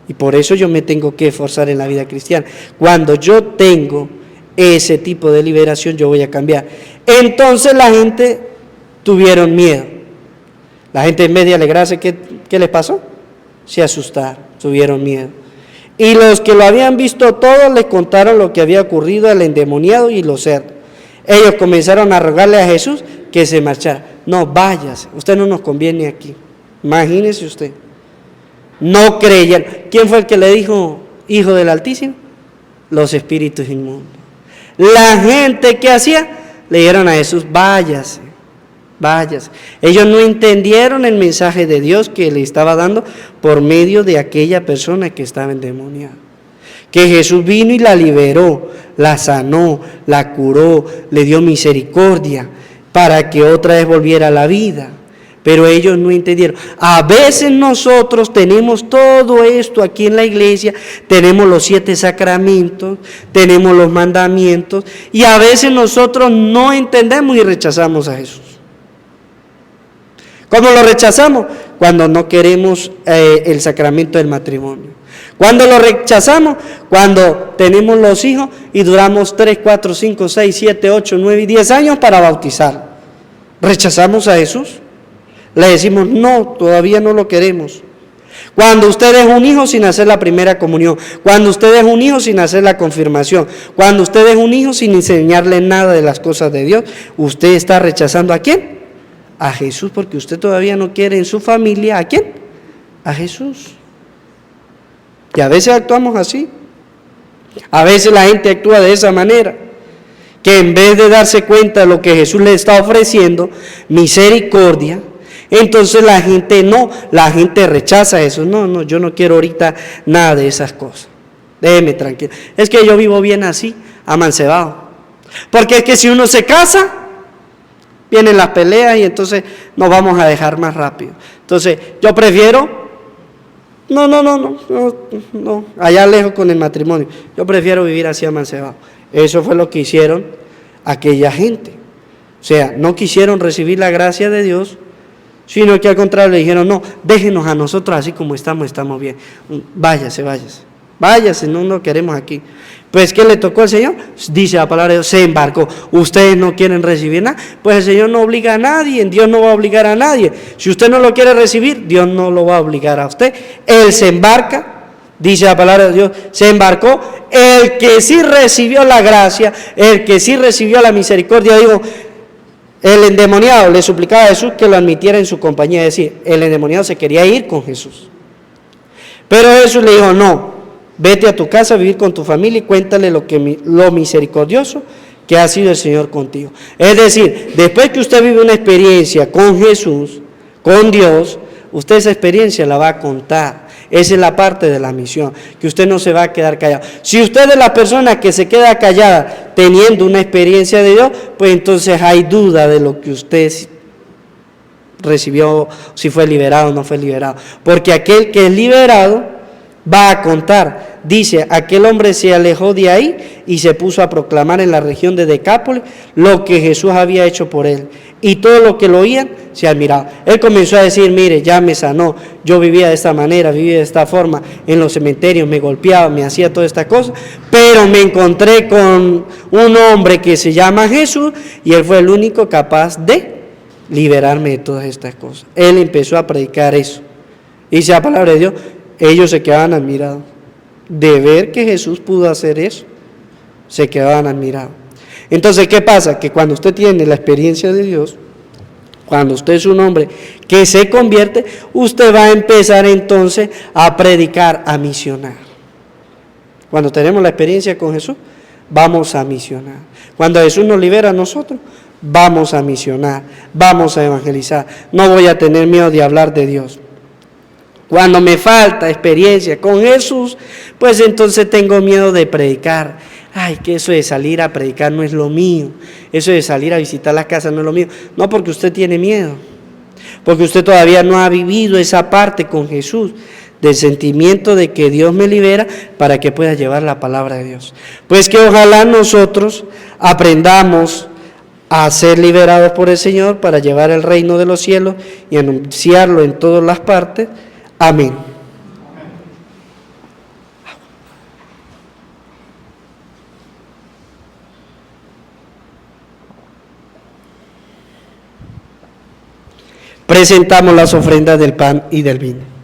Y por eso yo me tengo que esforzar en la vida cristiana. Cuando yo tengo ese tipo de liberación, yo voy a cambiar. Entonces la gente tuvieron miedo. La gente en vez de alegrarse, ¿qué les pasó? Se asustaron, tuvieron miedo. Y los que lo habían visto todo les contaron lo que había ocurrido al endemoniado y los cerdos. Ellos comenzaron a rogarle a Jesús que se marchara. No, váyase, usted no nos conviene aquí. Imagínese usted. No creyeron. ¿Quién fue el que le dijo hijo del Altísimo? Los espíritus inmundos. La gente que hacía, le dijeron a Jesús, váyase. Ellos no entendieron el mensaje de Dios que le estaba dando por medio de aquella persona que estaba endemoniada. Que Jesús vino y la liberó, la sanó, la curó, le dio misericordia para que otra vez volviera a la vida. Pero ellos no entendieron. A veces nosotros tenemos todo esto aquí en la iglesia, tenemos los 7 sacramentos, tenemos los mandamientos, y a veces nosotros no entendemos y rechazamos a Jesús. ¿Cómo lo rechazamos? Cuando no queremos el sacramento del matrimonio. ¿Cuándo lo rechazamos? Cuando tenemos los hijos y duramos 3, 4, 5, 6, 7, 8, 9 y 10 años para bautizar. ¿Rechazamos a Jesús? Le decimos, no, todavía no lo queremos. Cuando usted es un hijo sin hacer la primera comunión, cuando usted es un hijo sin hacer la confirmación, cuando usted es un hijo sin enseñarle nada de las cosas de Dios, usted está rechazando ¿a quién? A Jesús, porque usted todavía no quiere en su familia ¿a quién? A Jesús. Y a veces actuamos así. A veces la gente actúa de esa manera, que en vez de darse cuenta de lo que Jesús le está ofreciendo, misericordia, entonces la gente rechaza eso. No, yo no quiero ahorita nada de esas cosas. Déjeme tranquilo. Es que yo vivo bien así, amancebado. Porque es que si uno se casa, vienen las peleas y entonces nos vamos a dejar más rápido. Entonces yo prefiero, no, allá lejos con el matrimonio. Yo prefiero vivir así amancebado. Eso fue lo que hicieron aquella gente. O sea, no quisieron recibir la gracia de Dios, sino que al contrario le dijeron, no, déjenos a nosotros así como estamos bien. Váyase, no lo queremos aquí. Pues, ¿qué le tocó al Señor? Dice la palabra de Dios, se embarcó. Ustedes no quieren recibir nada, pues el Señor no obliga a nadie, Dios no va a obligar a nadie. Si usted no lo quiere recibir, Dios no lo va a obligar a usted. Él se embarca, dice la palabra de Dios, se embarcó. El que sí recibió la gracia, el que sí recibió la misericordia, digo, el endemoniado le suplicaba a Jesús que lo admitiera en su compañía. Es decir, el endemoniado se quería ir con Jesús. Pero Jesús le dijo, no, vete a tu casa a vivir con tu familia y cuéntale lo misericordioso que ha sido el Señor contigo. Es decir, después que usted vive una experiencia con Jesús, con Dios, usted esa experiencia la va a contar. Esa es la parte de la misión, que usted no se va a quedar callado. Si usted es la persona que se queda callada teniendo una experiencia de Dios, pues entonces hay duda de lo que usted recibió, si fue liberado o no fue liberado. Porque aquel que es liberado va a contar. Dice, aquel hombre se alejó de ahí y se puso a proclamar en la región de Decápolis lo que Jesús había hecho por él. Y todo lo que lo oían se admiraba. Él comenzó a decir, mire, ya me sanó, yo vivía de esta manera, vivía de esta forma, en los cementerios me golpeaba, me hacía toda esta cosa, pero me encontré con un hombre que se llama Jesús y él fue el único capaz de liberarme de todas estas cosas. Él empezó a predicar eso. Dice la palabra de Dios, ellos se quedaban admirados de ver que Jesús pudo hacer eso. Se quedaban admirados. Entonces, ¿qué pasa? Que cuando usted tiene la experiencia de Dios, cuando usted es un hombre que se convierte, usted va a empezar entonces a predicar, a misionar. Cuando tenemos la experiencia con Jesús, vamos a misionar. Cuando Jesús nos libera a nosotros, vamos a misionar, vamos a evangelizar. No voy a tener miedo de hablar de Dios. Cuando me falta experiencia con Jesús, pues entonces tengo miedo de predicar. Ay, que eso de salir a predicar no es lo mío. Eso de salir a visitar las casas no es lo mío. No, porque usted tiene miedo. Porque usted todavía no ha vivido esa parte con Jesús, del sentimiento de que Dios me libera para que pueda llevar la palabra de Dios. Pues que ojalá nosotros aprendamos a ser liberados por el Señor para llevar el reino de los cielos y anunciarlo en todas las partes. Amén. Presentamos las ofrendas del pan y del vino.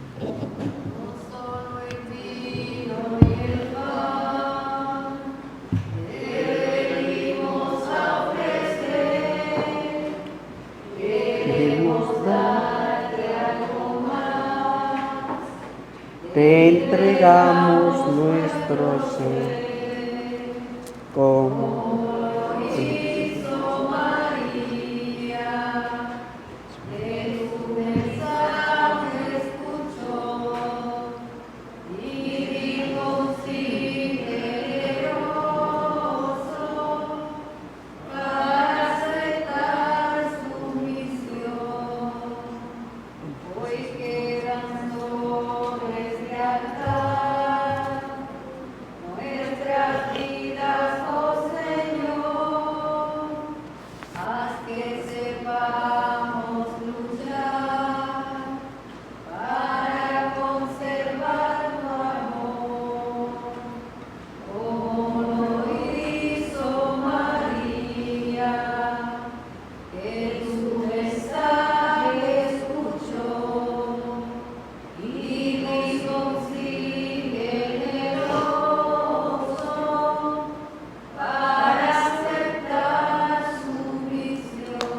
Te entregamos nuestro ser como hizo María, de tu mensaje escuchó y dijo sí generoso para aceptar su misión. Hoy quedan sobre este altar nuestras vidas, oh Señor, haz que sepamos luchar para conservar tu amor, como lo hizo María, que tu mensaje escuchó y dijo sí generoso para aceptar su misión.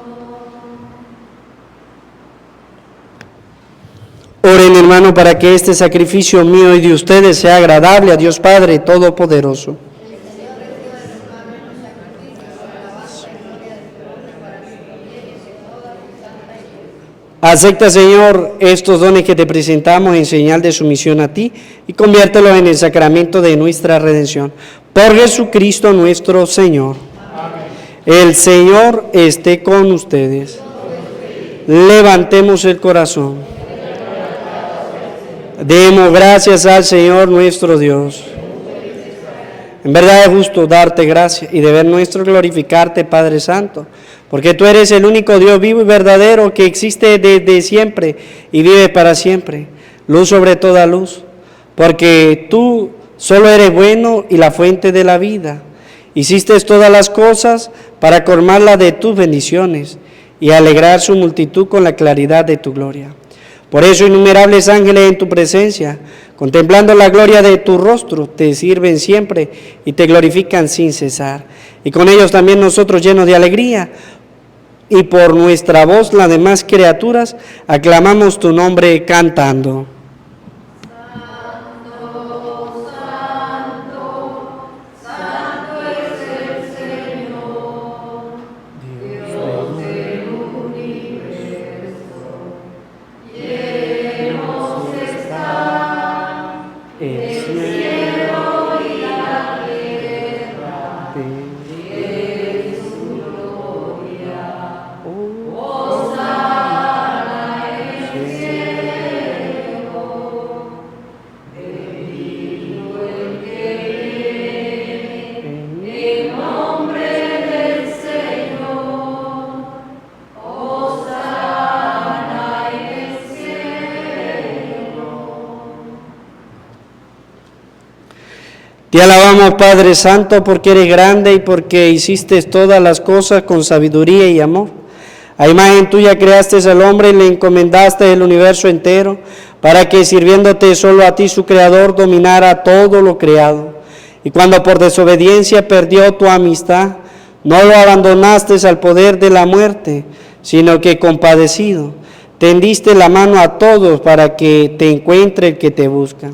Oren, hermano, para que este sacrificio mío y de ustedes sea agradable a Dios Padre Todopoderoso. Acepta, Señor, estos dones que te presentamos en señal de sumisión a ti y conviértelos en el sacramento de nuestra redención. Por Jesucristo nuestro Señor. Amén. El Señor esté con ustedes. Levantemos el corazón. Demos gracias al Señor nuestro Dios. En verdad es justo darte gracias y deber nuestro glorificarte, Padre Santo, porque tú eres el único Dios vivo y verdadero que existe desde siempre y vive para siempre, luz sobre toda luz, porque tú solo eres bueno y la fuente de la vida. Hiciste todas las cosas para colmarla de tus bendiciones y alegrar su multitud con la claridad de tu gloria. Por eso innumerables ángeles en tu presencia, contemplando la gloria de tu rostro, te sirven siempre y te glorifican sin cesar. Y con ellos también nosotros, llenos de alegría, y por nuestra voz las demás criaturas, aclamamos tu nombre cantando. Hosana Te alabamos, Padre Santo, porque eres grande y porque hiciste todas las cosas con sabiduría y amor. A imagen tuya creaste al hombre y le encomendaste el universo entero, para que sirviéndote solo a ti, su Creador, dominara todo lo creado. Y cuando por desobediencia perdió tu amistad, no lo abandonaste al poder de la muerte, sino que compadecido, tendiste la mano a todos para que te encuentre el que te busca.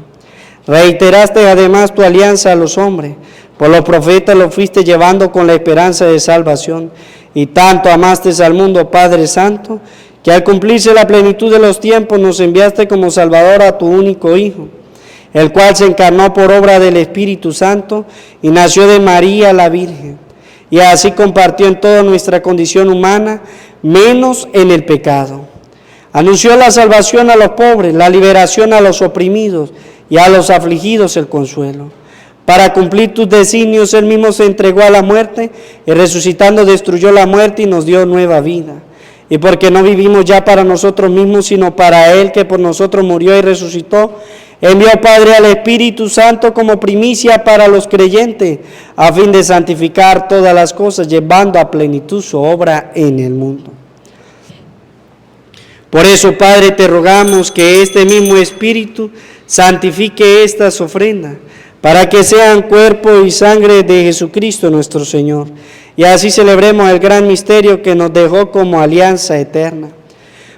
Reiteraste además tu alianza a los hombres, por los profetas lo fuiste llevando con la esperanza de salvación, y tanto amaste al mundo, Padre Santo, que al cumplirse la plenitud de los tiempos nos enviaste como Salvador a tu único Hijo, el cual se encarnó por obra del Espíritu Santo y nació de María la Virgen, y así compartió en toda nuestra condición humana, menos en el pecado. Anunció la salvación a los pobres, la liberación a los oprimidos y a los afligidos el consuelo. Para cumplir tus designios, Él mismo se entregó a la muerte y resucitando destruyó la muerte y nos dio nueva vida. Y porque no vivimos ya para nosotros mismos, sino para Él que por nosotros murió y resucitó, envió Padre al Espíritu Santo como primicia para los creyentes, a fin de santificar todas las cosas, llevando a plenitud su obra en el mundo. Por eso, Padre, te rogamos que este mismo Espíritu santifique estas ofrendas, para que sean cuerpo y sangre de Jesucristo nuestro Señor, y así celebremos el gran misterio que nos dejó como alianza eterna.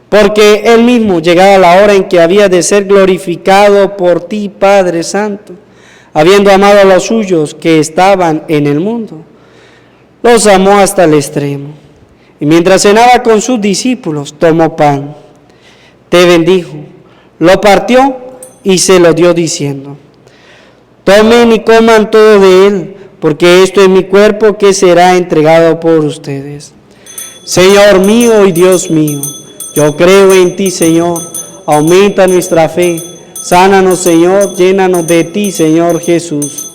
Porque Él mismo, llegada la hora en que había de ser glorificado por ti, Padre Santo, habiendo amado a los suyos que estaban en el mundo, los amó hasta el extremo. Y mientras cenaba con sus discípulos, tomó pan, te bendijo, lo partió y se lo dio diciendo: tomen y coman todo de él, porque esto es mi cuerpo que será entregado por ustedes. Señor mío y Dios mío, yo creo en ti, Señor, aumenta nuestra fe, sánanos, Señor, llénanos de ti, Señor Jesús.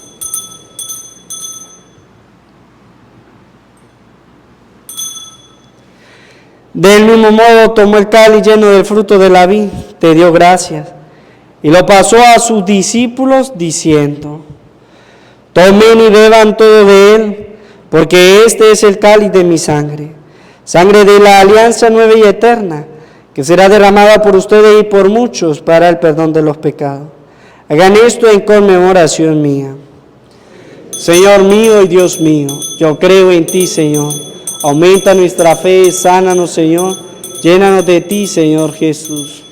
Del mismo modo tomó el cáliz lleno del fruto de la vid, te dio gracias, y lo pasó a sus discípulos diciendo: tomen y beban todo de él, porque este es el cáliz de mi sangre, sangre de la alianza nueva y eterna, que será derramada por ustedes y por muchos para el perdón de los pecados. Hagan esto en conmemoración mía. Señor mío y Dios mío, yo creo en ti, Señor. Aumenta nuestra fe, sánanos, Señor. Llénanos de ti, Señor Jesús.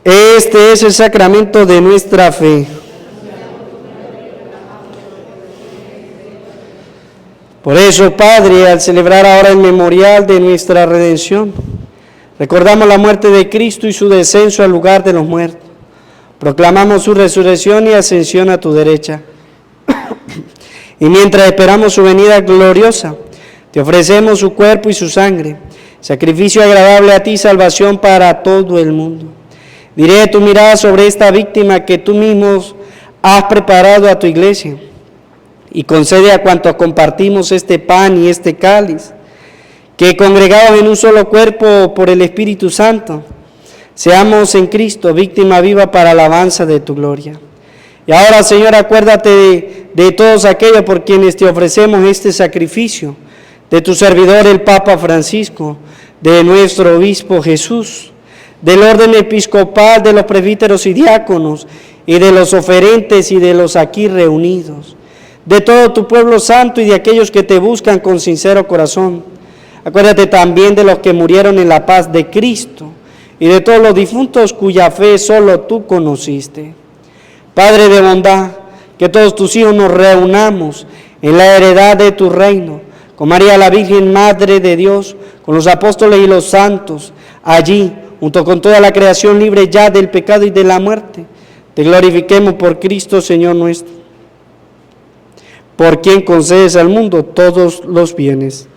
Este es el sacramento de nuestra fe. Por eso, Padre, al celebrar ahora el memorial de nuestra redención, recordamos la muerte de Cristo y su descenso al lugar de los muertos. Proclamamos su resurrección y ascensión a tu derecha. Y mientras esperamos su venida gloriosa, te ofrecemos su cuerpo y su sangre, sacrificio agradable a ti, salvación para todo el mundo. Diré tu mirada sobre esta víctima que tú mismo has preparado a tu iglesia, y concede a cuantos compartimos este pan y este cáliz, que congregados en un solo cuerpo por el Espíritu Santo, seamos en Cristo víctima viva para alabanza de tu gloria. Y ahora, Señor, acuérdate de todos aquellos por quienes te ofrecemos este sacrificio, de tu servidor el Papa Francisco, de nuestro obispo Jesús, del orden episcopal, de los presbíteros y diáconos, y de los oferentes y de los aquí reunidos, de todo tu pueblo santo y de aquellos que te buscan con sincero corazón. Acuérdate también de los que murieron en la paz de Cristo, y de todos los difuntos cuya fe solo tú conociste. Padre de bondad, que todos tus hijos nos reunamos en la heredad de tu reino, con María la Virgen, Madre de Dios, con los apóstoles y los santos, allí, junto con toda la creación libre ya del pecado y de la muerte, te glorifiquemos por Cristo, Señor nuestro, por quien concedes al mundo todos los bienes.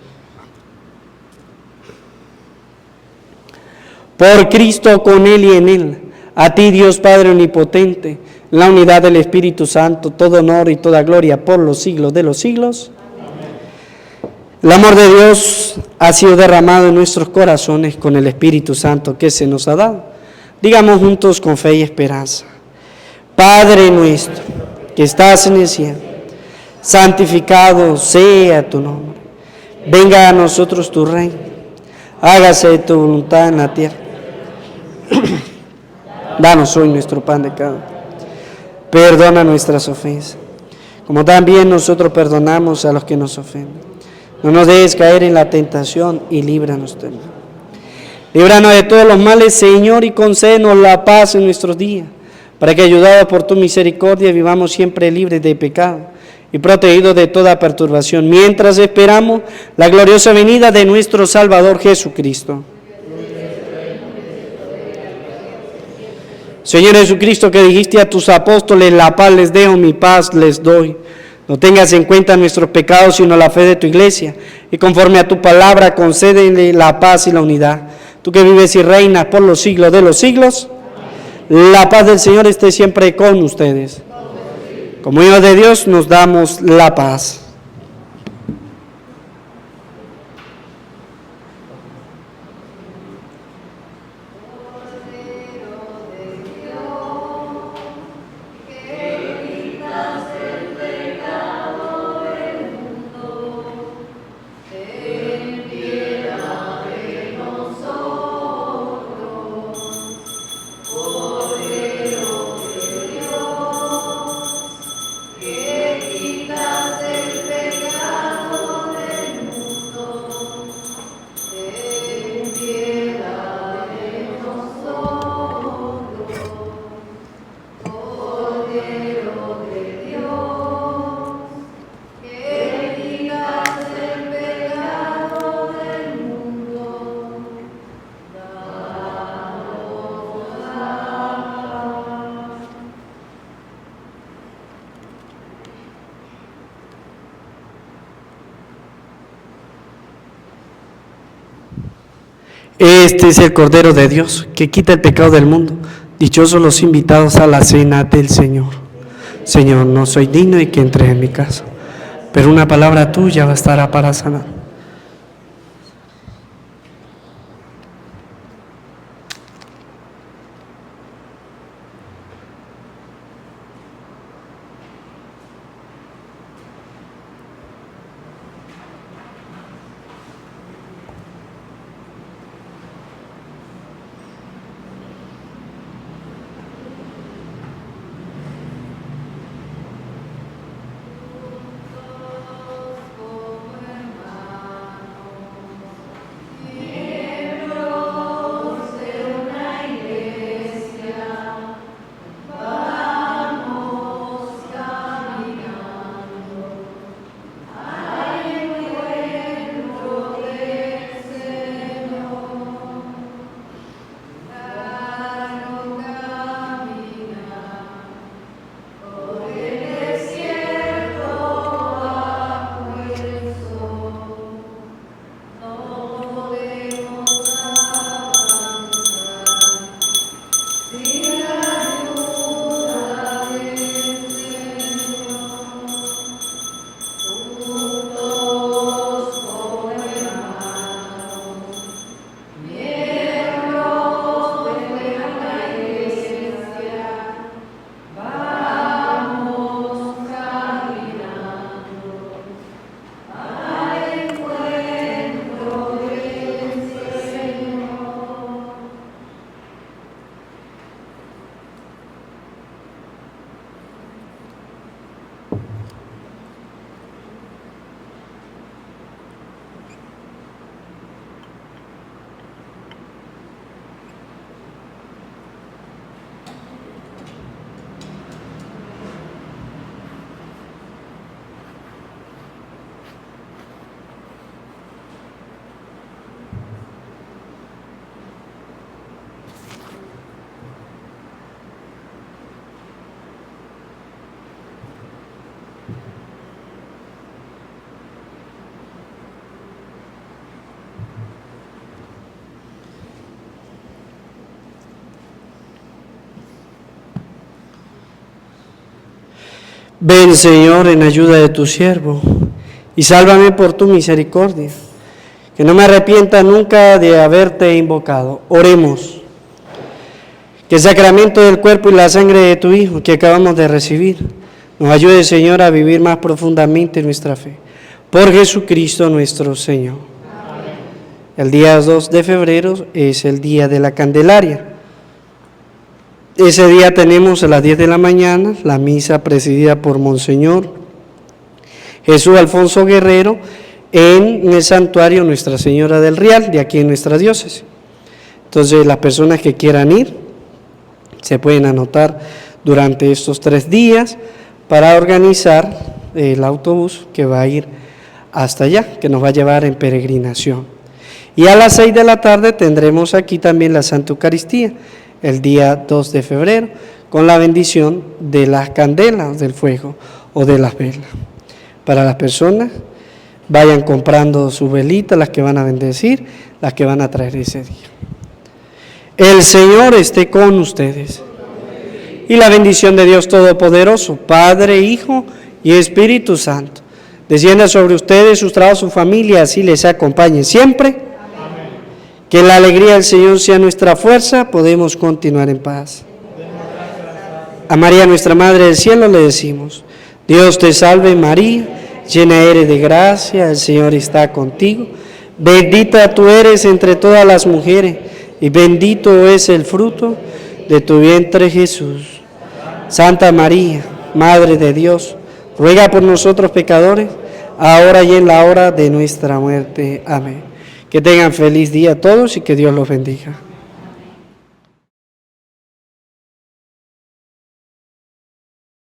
Por Cristo, con Él y en Él, a ti, Dios Padre omnipotente, la unidad del Espíritu Santo, todo honor y toda gloria por los siglos de los siglos. Amén. El amor de Dios ha sido derramado en nuestros corazones con el Espíritu Santo que se nos ha dado. Digamos juntos con fe y esperanza: Padre nuestro, que estás en el cielo, santificado sea tu nombre. Venga a nosotros tu reino. Hágase tu voluntad en la tierra. Danos hoy nuestro pan de cada día. Perdona nuestras ofensas, como también nosotros perdonamos a los que nos ofenden. No nos dejes caer en la tentación y líbranos del mal. Líbranos de todos los males, Señor, y concédenos la paz en nuestros días, para que, ayudados por tu misericordia, vivamos siempre libres de pecado y protegidos de toda perturbación, mientras esperamos la gloriosa venida de nuestro Salvador Jesucristo. Señor Jesucristo, que dijiste a tus apóstoles: la paz les dejo, mi paz les doy. No tengas en cuenta nuestros pecados, sino la fe de tu iglesia, y conforme a tu palabra concédele la paz y la unidad. Tú que vives y reinas por los siglos de los siglos, la paz del Señor esté siempre con ustedes. Como hijos de Dios nos damos la paz. Este es el Cordero de Dios, que quita el pecado del mundo. Dichosos los invitados a la cena del Señor. Señor, no soy digno de que entres en mi casa, pero una palabra tuya bastará para sanar. Ven, Señor, en ayuda de tu siervo, y sálvame por tu misericordia. Que no me arrepienta nunca de haberte invocado. Oremos. Que el sacramento del cuerpo y la sangre de tu Hijo que acabamos de recibir nos ayude, Señor, a vivir más profundamente nuestra fe. Por Jesucristo nuestro Señor. Amén. El día 2 de febrero es el día de la Candelaria. Ese día tenemos a las 10 de la mañana la misa presidida por Monseñor Jesús Alfonso Guerrero en el santuario Nuestra Señora del Rial, de aquí en nuestra diócesis. Entonces, las personas que quieran ir se pueden anotar durante estos 3 días para organizar el autobús que va a ir hasta allá, que nos va a llevar en peregrinación. Y a las 6 de la tarde tendremos aquí también la Santa Eucaristía, el día 2 de febrero, con la bendición de las candelas del fuego o de las velas. Para las personas, vayan comprando sus velitas, las que van a bendecir, las que van a traer ese día. El Señor esté con ustedes. Y la bendición de Dios Todopoderoso, Padre, Hijo y Espíritu Santo, descienda sobre ustedes, sus trabajos, su familia, así les acompañe siempre. Amén. Que la alegría del Señor sea nuestra fuerza, podemos continuar en paz. A María, nuestra Madre del Cielo, le decimos: Dios te salve María, llena eres de gracia, el Señor está contigo. Bendita tú eres entre todas las mujeres, y bendito es el fruto de tu vientre Jesús. Santa María, Madre de Dios, ruega por nosotros pecadores, ahora y en la hora de nuestra muerte. Amén. Que tengan feliz día a todos y que Dios los bendiga.